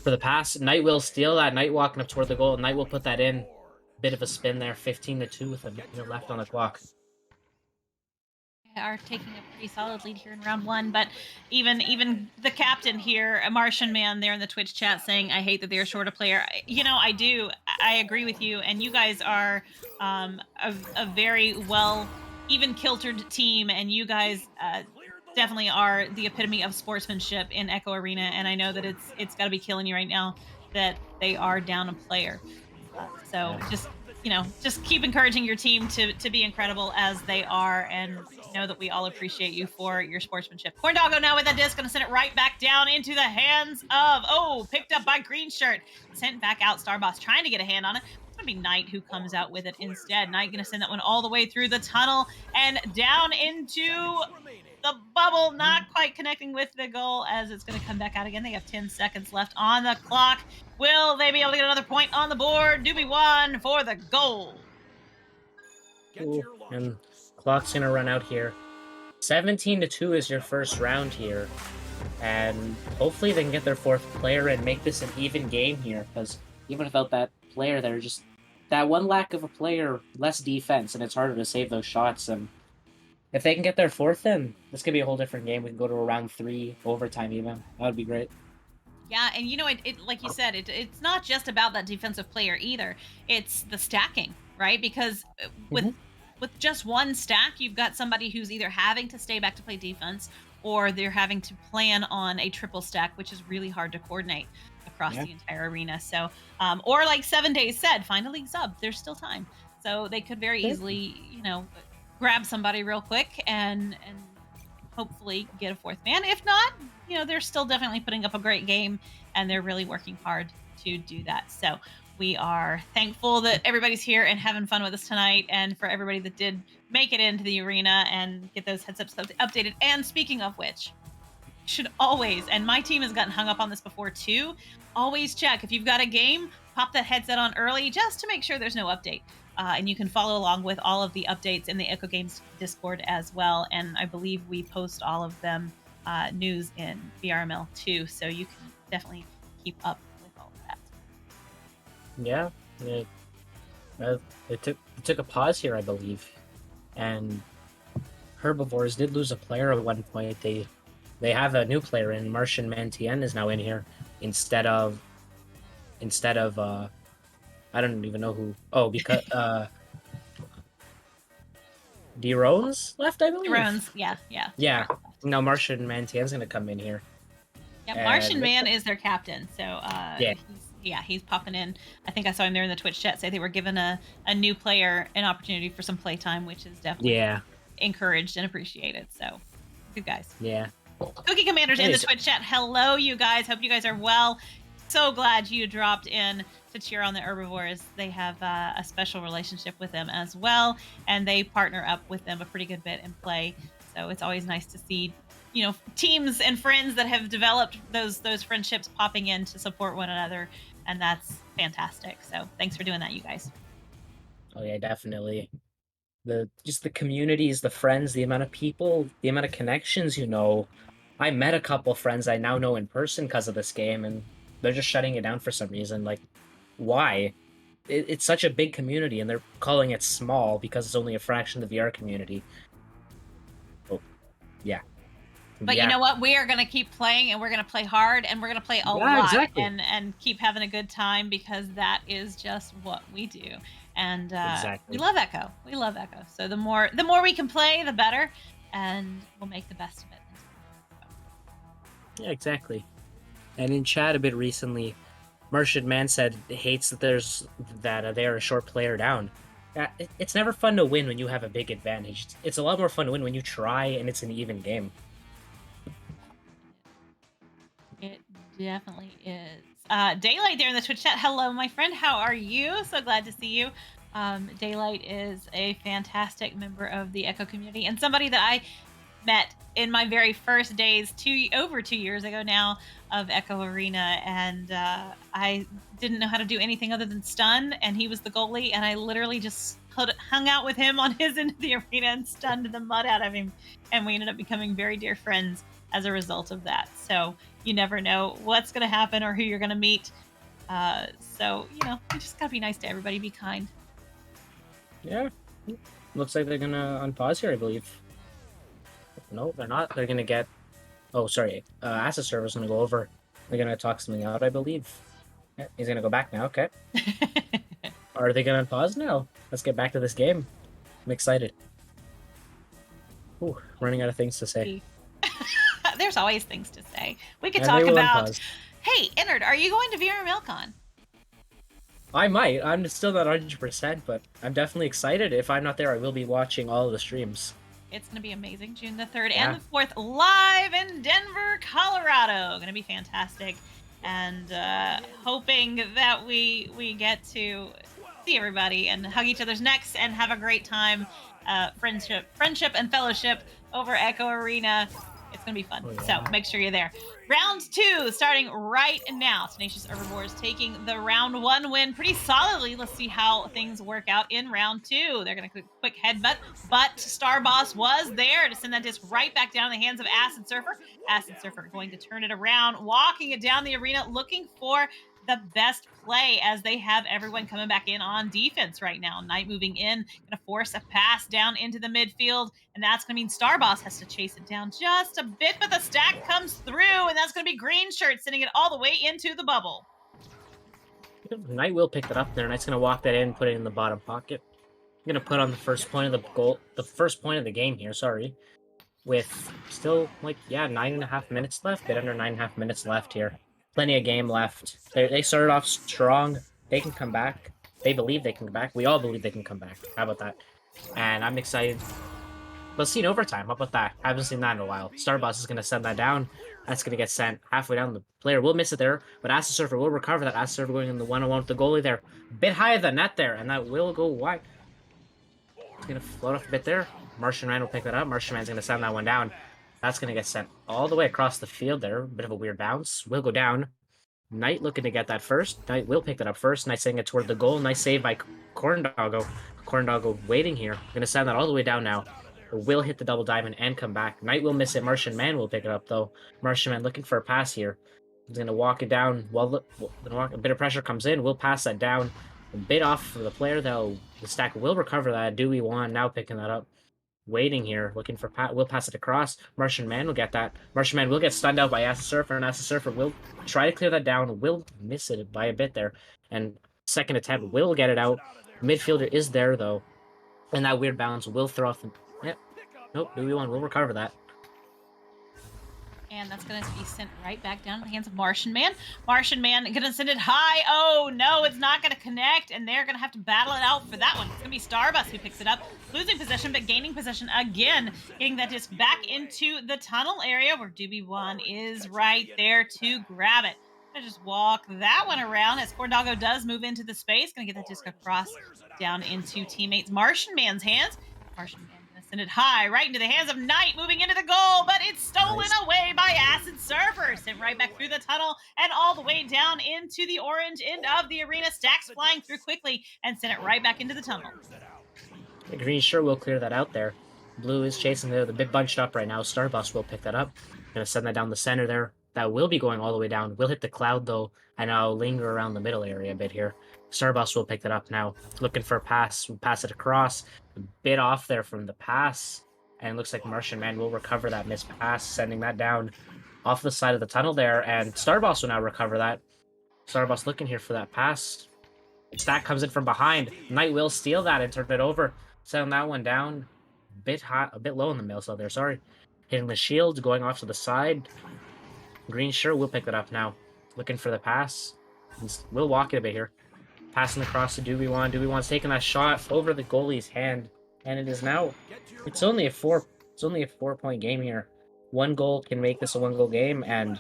for the pass. Knight will steal that. Knight walking up toward the goal. Knight will put that in. Bit of a spin there. 15-2 with a minute left on the clock. Are taking a pretty solid lead here in round 1, but even the captain here, a Martian Man there in the Twitch chat saying, I hate that they're short a player. I do. I agree with you, and you guys are a very well even kiltered team, and you guys definitely are the epitome of sportsmanship in Echo Arena, and I know that it's got to be killing you right now that they are down a player. Just keep encouraging your team to be incredible as they are, and know that we all appreciate you for your sportsmanship. Corndoggo now with that disc, going to send it right back down into the hands of, picked up by Green Shirt. Sent back out, Starboss trying to get a hand on it. It's going to be Knight who comes out with it instead. Knight going to send that one all the way through the tunnel and down into the bubble, not quite connecting with the goal as it's going to come back out again. They have 10 seconds left on the clock. Will they be able to get another point on the board? Doobie One for the goal. Ooh, and clock's going to run out here. 17-2 is your first round here. And hopefully they can get their 4th player and make this an even game here. Because even without that player there, just that one lack of a player, less defense, and it's harder to save those shots. And If they can get their fourth, then this could be a whole different game. We can go to a round 3 overtime even. That would be great. Yeah, and it like you said, it's not just about that defensive player either. It's the stacking, right? Because Mhm. with just one stack, you've got somebody who's either having to stay back to play defense or they're having to plan on a triple stack, which is really hard to coordinate across Yeah. the entire arena. So, or like 7 days said, find a league sub. There's still time, so they could very Yeah. easily, grab somebody real quick and hopefully get a fourth man. If not, they're still definitely putting up a great game and they're really working hard to do that. So we are thankful that everybody's here and having fun with us tonight, and for everybody that did make it into the arena and get those headsets updated. And speaking of which, should always, and my team has gotten hung up on this before too, always check if you've got a game, pop that headset on early just to make sure there's no update. And you can follow along with all of the updates in the Echo Games Discord as well. And I believe we post all of them news in VRML too, so you can definitely keep up with all of that. Yeah. It took a pause here, I believe, and Herbivores did lose a player at one point. They have a new player in. Martian Mantien is now in here instead of I don't even know who. Oh, because D-Rose left, I believe. Drones, yeah. Yeah. No, Martian Mantien's gonna come in here. Yeah, Martian And- Man is their captain, so Yeah. he's popping in. I think I saw him there in the Twitch chat say they were giving a new player an opportunity for some playtime, which is definitely Yeah. encouraged and appreciated. So, good guys. Yeah. Cookie Commanders in the Yes. Twitch chat. Hello, you guys. Hope you guys are well. So glad you dropped in to cheer on the Herbivores. They have a special relationship with them as well, and they partner up with them a pretty good bit and play. So it's always nice to see, teams and friends that have developed those friendships popping in to support one another, and that's fantastic. So thanks for doing that, you guys. Oh yeah, definitely. Just the communities, the friends, the amount of people, the amount of connections, I met a couple friends I now know in person because of this game, and they're just shutting it down for some reason. Like, why? It's such a big community, and they're calling it small because it's only a fraction of the VR community. Oh, yeah. But yeah. you know what? We are going to keep playing, and we're going to play hard, and we're going to play a Yeah, lot, exactly. and keep having a good time, because that is just what we do. And Exactly. we love Echo. We love Echo. So the more we can play, the better, and we'll make the best of it. Yeah, exactly. And in chat a bit recently, Martian Man said hates that they are a short player down. It's never fun to win when you have a big advantage. It's a lot more fun to win when you try and it's an even game. It definitely is. Daylight there in the Twitch chat. Hello, my friend. How are you? So glad to see you. Daylight is a fantastic member of the Echo community and somebody that I met in my very first days over 2 years ago now of Echo Arena, and I didn't know how to do anything other than stun, and he was the goalie, and I literally just hung out with him on his end of the arena and stunned the mud out of him, and we ended up becoming very dear friends as a result of that. So you never know what's going to happen or who you're going to meet. So you just gotta be nice to everybody, be kind. Yeah. Looks like they're gonna unpause here, I believe. No, they're not. They're gonna get... Oh, sorry. Asset server's gonna go over. They're gonna talk something out, I believe. Yeah, he's gonna go back now, okay. Are they gonna unpause now? Let's get back to this game. I'm excited. Ooh, running out of things to say. There's always things to say. We could And talk they will about... unpause. Hey, Ennard, are you going to VRMLCon? I might. I'm still not 100%, but I'm definitely excited. If I'm not there, I will be watching all of the streams. It's going to be amazing. June the 3rd Yeah. and the 4th, live in Denver, Colorado. Going to be fantastic. And hoping that we get to see everybody and hug each other's necks and have a great time. Friendship and fellowship over Echo Arena. It's going to be fun. Oh, yeah. So make sure you're there. Round 2 starting right now. Tenacious Herbivores taking the round 1 win pretty solidly. Let's see how things work out in round 2. They're going to quick headbutt, but Star Boss was there to send that disc right back down in the hands of Acid Surfer. Acid Surfer going to turn it around, walking it down the arena, looking for the best play as they have everyone coming back in on defense right now. Knight moving in, gonna force a pass down into the midfield, and that's gonna mean Starboss has to chase it down just a bit, but the stack comes through, and that's gonna be Green Shirt sending it all the way into the bubble. Knight will pick that up there. Knight's gonna walk that in, put it in the bottom pocket. I'm gonna put on the first point of the first point of the game here. Sorry, with still like 9.5 minutes left, bit under 9.5 minutes left here. Plenty of game left. They started off strong. They can come back. They believe they can come back. We all believe they can come back. How about that? And I'm excited. Let's see an overtime. How about that? Haven't seen that in a while. Starboss is gonna send that down. That's gonna get sent halfway down. The player will miss it there, but Acid Surfer will recover that. Acid Surfer going in the 1-on-1 with the goalie there. A bit higher than net there, and that will go wide. It's gonna float off a bit there. Martian Man will pick that up. Martian Man's gonna send that one down. That's gonna get sent all the way across the field there. Bit of a weird bounce. Will go down. Knight looking to get that first. Knight will pick that up first. Knight sending it toward the goal. Nice save by Corndoggo. Corndoggo waiting here. Gonna send that all the way down now. Will hit the double diamond and come back. Knight will miss it. Martian Man will pick it up though. Martian Man looking for a pass here. He's gonna walk it down. A bit of pressure comes in. Will pass that down. A bit off for the player though. The stack will recover that. Dewey Wan now picking that up. Waiting here, looking for will pass it across. Martian Man will get that. Martian Man will get stunned out by Acid Surfer, and Acid Surfer will try to clear that down. Will miss it by a bit there. And second attempt will get it out. Midfielder is there though. And that weird bounce will throw off the... Nope, Dewey Wan will recover that. And that's going to be sent right back down to the hands of Martian Man. Martian Man going to send it high. Oh, no, it's not going to connect, and they're going to have to battle it out for that one. It's going to be Starbus who picks it up, losing possession, but gaining possession again, getting that disc back into the tunnel area where Doobie One is right there to grab it. Gonna just walk that one around as Corndoggo does move into the space. Going to get that disc across down into teammates Martian Man's hands. Martian Man send it high, right into the hands of Knight, moving into the goal, but it's stolen away by Acid Surfer. Sent right back through the tunnel and all the way down into the orange end of the arena. Stacks flying through quickly and sent it right back into the tunnel. The green sure will clear that out there. Blue is chasing the bit bunched up right now. Starbus will pick that up. Gonna send that down the center there. That will be going all the way down. Will hit the cloud though, and I'll linger around the middle area a bit here. Starbus will pick that up now. Looking for a pass. We'll pass it across. A bit off there from the pass. And it looks like Martian Man will recover that missed pass, sending that down off the side of the tunnel there. And Starbus will now recover that. Starbus looking here for that pass. Stack comes in from behind. Knight will steal that and turn it over. Sending that one down. A bit high, a bit low in the middle, so there, sorry. Hitting the shield, going off to the side. Green sure will pick that up now. Looking for the pass. We'll walk it a bit here. Passing across to Doobie Wan. Doobie Wan's taking that shot over the goalie's hand. And it is now... It's only a 4-point game here. One goal can make this a one-goal game, and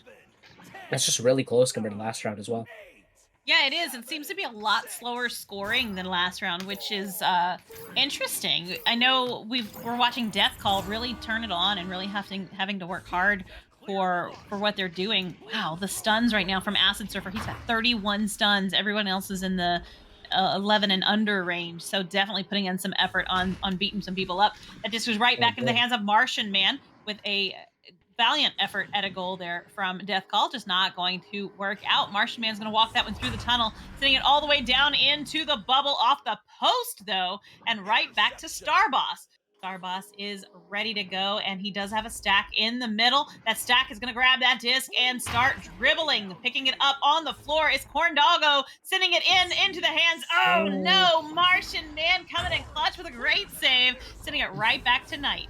that's just really close compared to last round as well. Yeah, it is. It seems to be a lot slower scoring than last round, which is interesting. I know we're watching Death Call really turn it on and really having to work hard for what they're doing. Wow, the stuns right now from Acid Surfer. He's got 31 stuns. Everyone else is in the 11 and under range. So definitely putting in some effort on beating some people up. That just goes right back into the hands of Martian Man with a valiant effort at a goal there from Death Call. Just not going to work out. Martian Man's going to walk that one through the tunnel, sending it all the way down into the bubble off the post, though, and right back to Starboss. Starboss is ready to go, and he does have a stack in the middle. That stack is going to grab that disc and start dribbling. Picking it up on the floor is Corndoggo, sending it into the hands. Oh, no! Martian Man coming in clutch with a great save, sending it right back to Knight.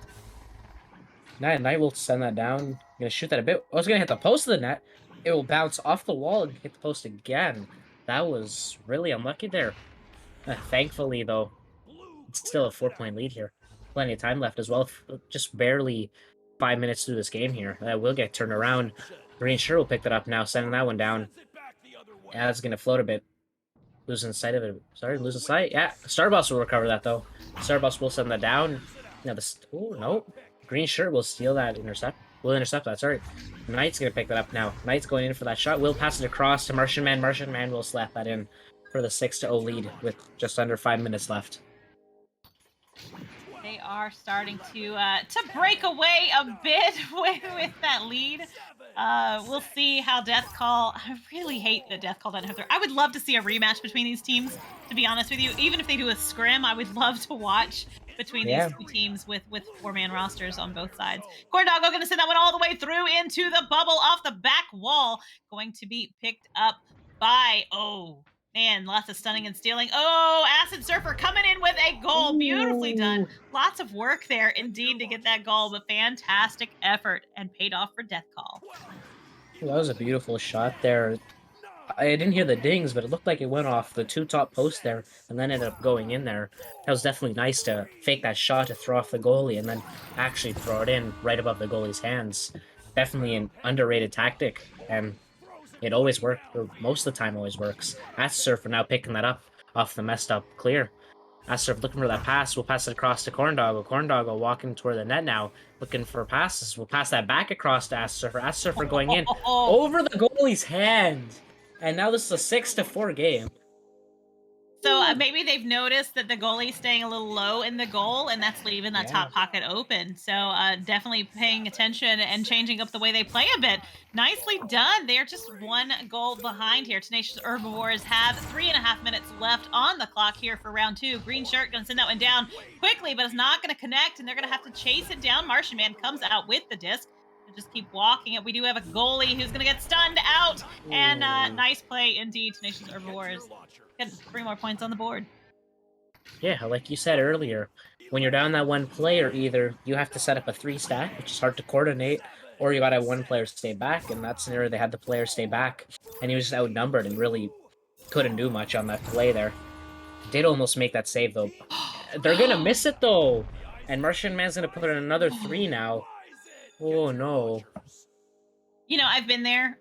Knight will send that down. I'm gonna shoot that a bit. I was gonna hit the post of the net. It will bounce off the wall and hit the post again. That was really unlucky there. Thankfully, though, it's still a 4-point lead here. Plenty of time left as well. Just barely 5 minutes through this game here. That will get turned around. Green sure will pick that up now, sending that one down. Yeah, that's gonna float a bit. Losing sight of it. Sorry, losing sight. Yeah, Starboss will recover that though. Starboss will send that down. Now oh no. Green shirt will steal that intercept. Will intercept that, sorry. Knight's gonna pick that up now. Knight's going in for that shot. Will pass it across to Martian Man. Martian Man will slap that in for the 6-0 lead with just under 5 minutes left. they are starting to break away a bit with that lead. We'll see how Death Call. I really hate that Death Call doesn't have their. I would love to see a rematch between these teams. To be honest with you, even if they do a scrim, I would love to watch between these Yeah. two teams with four-man rosters on both sides. Corndoggo going to send that one all the way through into the bubble off the back wall, going to be picked up by man, lots of stunning and stealing. Oh, Acid Surfer coming in with a goal. Beautifully done. Ooh. Lots of work there indeed to get that goal, but fantastic effort and paid off for Death Call. That was a beautiful shot there. I didn't hear the dings, but it looked like it went off the two top posts there and then ended up going in there. That was definitely nice to fake that shot to throw off the goalie and then actually throw it in right above the goalie's hands. Definitely an underrated tactic, and it always works, or most of the time always works. Surfer now picking that up off the messed up clear. Surfer looking for that pass. We'll pass it across to Corndoggo. Corndoggo walking toward the net now, looking for passes. We'll pass that back across to Surfer. Surfer going in over the goalie's hand. And now this is a 6-4 game. So maybe they've noticed that the goalie's staying a little low in the goal, and that's leaving that top pocket open. So definitely paying attention and changing up the way they play a bit. Nicely done. They're just one goal behind here. Tenacious Herbivores have 3.5 minutes left on the clock here for round 2. Green shirt going to send that one down quickly, but it's not going to connect, and they're going to have to chase it down. Martian Man comes out with the disc. Just keep walking it. We do have a goalie who's going to get stunned out, and nice play indeed. Tenacious Herbivores getting 3 more points on the board. Yeah, like you said earlier, when you're down that one player, either you have to set up a 3-stack, which is hard to coordinate, or you got to have one player stay back, and that scenario they had the player stay back, and he was just outnumbered and really couldn't do much on that play there. Did almost make that save, though. They're going to miss it, though, and Martian Man's going to put in another 3 now. Oh, no. You know, I've been there.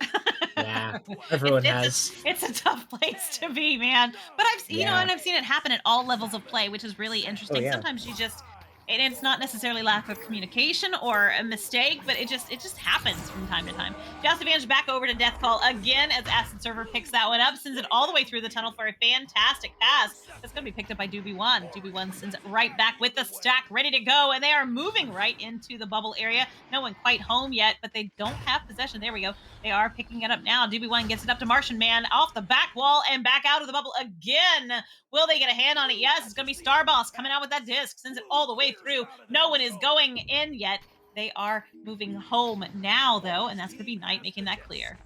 Yeah, everyone has. It's a tough place to be, man. But you know, and I've seen it happen at all levels of play, which is really interesting. Yeah. Sometimes you just, and it's not necessarily lack of communication or a mistake, but it just happens from time to time. Just advantage back over to Death Call again as Acid Server picks that one up, sends it all the way through the tunnel for a fantastic pass. That's going to be picked up by Doobie1. Doobie1 sends it right back with the stack ready to go, and they are moving right into the bubble area. No one quite home yet, but they don't have possession. There we go. They are picking it up now. Doobie1 gets it up to Martian Man off the back wall and back out of the bubble again. Will they get a hand on it? Yes, it's going to be Starboss coming out with that disc. Sends it all the way through. No one is going in yet. They are moving home now, though, and that's going to be Knight making that clear.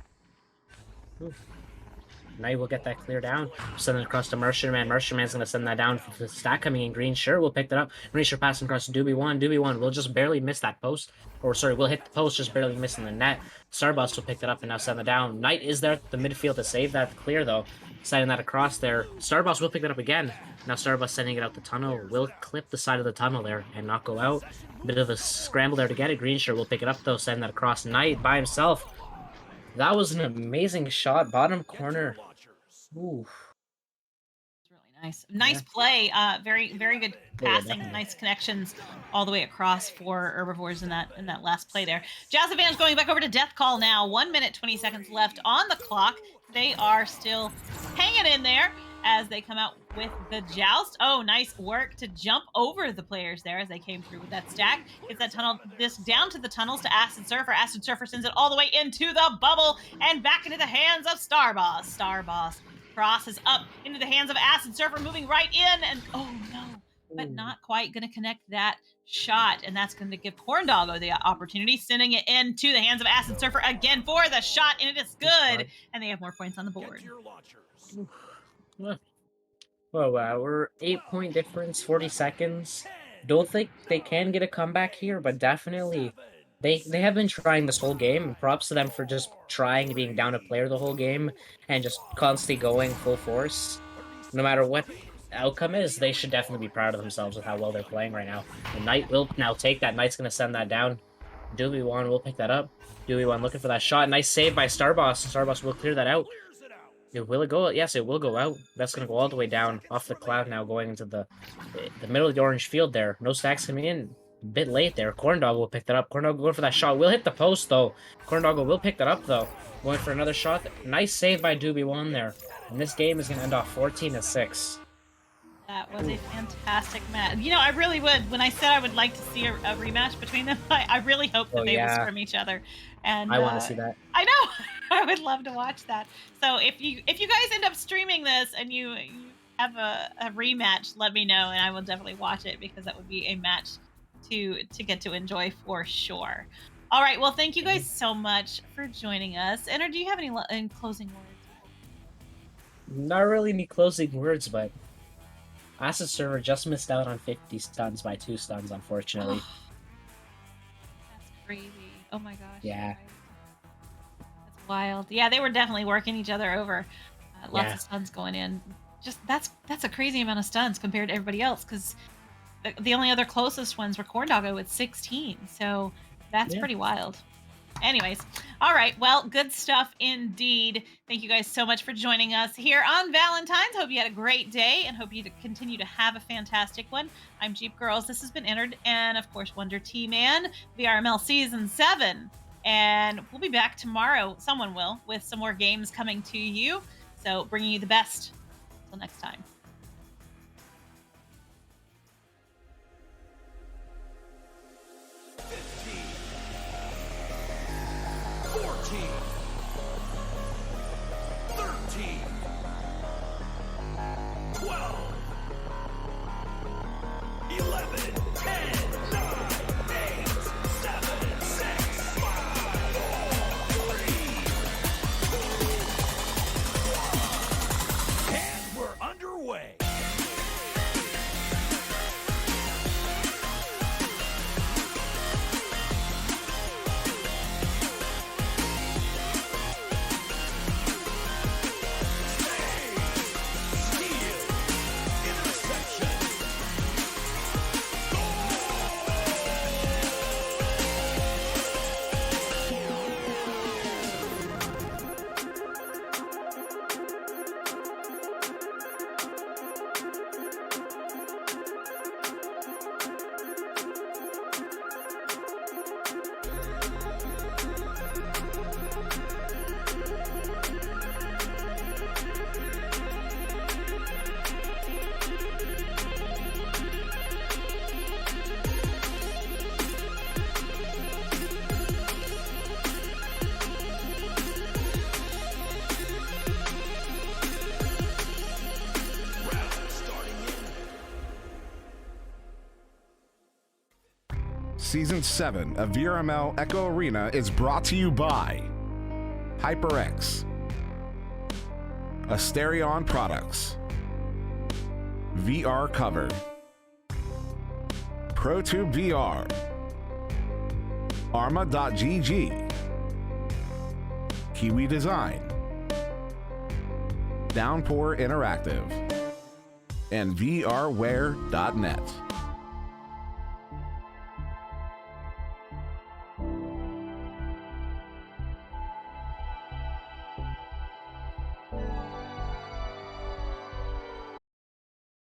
Ooh. Knight will get that clear down. Send it across to Martian Man. Martian Man's going to send that down for the stack coming in. Green shirt will pick that up. Green shirt passing across to Doobie1. Doobie1 will just barely miss that post. Or, sorry, will hit the post, just barely missing the net. Starboss will pick that up and now send it down. Knight is there at the midfield to save that clear, though. Sending that across there. Starboss will pick that up again. Now Starboss sending it out the tunnel. Will clip the side of the tunnel there and not go out. Bit of a scramble there to get it. Green shirt will pick it up, though. Send that across. Knight by himself. That was an amazing shot. Bottom corner. Ooh. It's really nice. Nice play. Very, very good passing. Nice connections all the way across for Herbivores in that last play there. Jazz Advantage going back over to Death Call now. 1 minute, 20 seconds left on the clock. They are still hanging in there as they come out with the joust. Oh, nice work to jump over the players there as they came through with that stack. Gets that tunnel disc down to the tunnels to Acid Surfer. Acid Surfer sends it all the way into the bubble and back into the hands of Starboss. Starboss crosses up into the hands of Acid Surfer, moving right in, and oh no, but not quite going to connect that shot, and that's going to give Corndoggo the opportunity, sending it into the hands of Acid Surfer again for the shot, and it is good, and they have more points on the board. Well, we're 8-point difference, 40 seconds. Don't think they can get a comeback here, but definitely they have been trying this whole game. Props to them for just trying, being down a player the whole game, and just constantly going full force. No matter what outcome is, they should definitely be proud of themselves with how well they're playing right now. And Knight will now take that. Knight's going to send that down. Doobie1 will pick that up. Doobie1 looking for that shot. Nice save by Starboss. Starboss will clear that out. Will it go? Yes, it will go out. That's going to go all the way down off the cloud now, going into the middle of the orange field there. No stacks coming in. A bit late there. Corndoggo will pick that up. Corndoggo going for that shot. Will hit the post, though. Corndoggo will pick that up, though. Going for another shot. Nice save by Doobie1 there. And this game is going to end off 14-6. That was a fantastic match. You know, I really would. When I said I would like to see a rematch between them, I really hope that Oh, they will yeah. scrim each other. And I want to see that. I know I would love to watch that. So if you guys end up streaming this and you have a rematch, let me know, and I will definitely watch it because that would be a match to get to enjoy for sure. All right. Well, thank you guys so much for joining us. And do you have any closing words? Not really any closing words, but Asa server just missed out on 50 stuns by 2 stuns, unfortunately. That's crazy. Oh my gosh. Yeah. That's wild. Yeah, they were definitely working each other over. Lots Yeah. of stuns going in. Just that's a crazy amount of stuns compared to everybody else because the only other closest ones were Corn Doggo with 16. So that's pretty wild. Anyways, all right. Well, good stuff indeed. Thank you guys so much for joining us here on Valentine's. Hope you had a great day and hope you continue to have a fantastic one. I'm Jeepgirlz. This has been Entered, and of course, Wonder T-Man, VRML Season 7. And we'll be back tomorrow. Someone will, with some more games coming to you. So bringing you the best. Until next time. 14, 13, 12, 11, 10, 9, 8, 7, 6, 5, 4, 3, 2, 1. And we're underway. Season 7 of VRML Echo Arena is brought to you by HyperX, Asterion Products, VR Cover, ProTube VR, Arma.gg, Kiwi Design, Downpour Interactive, and VRware.net.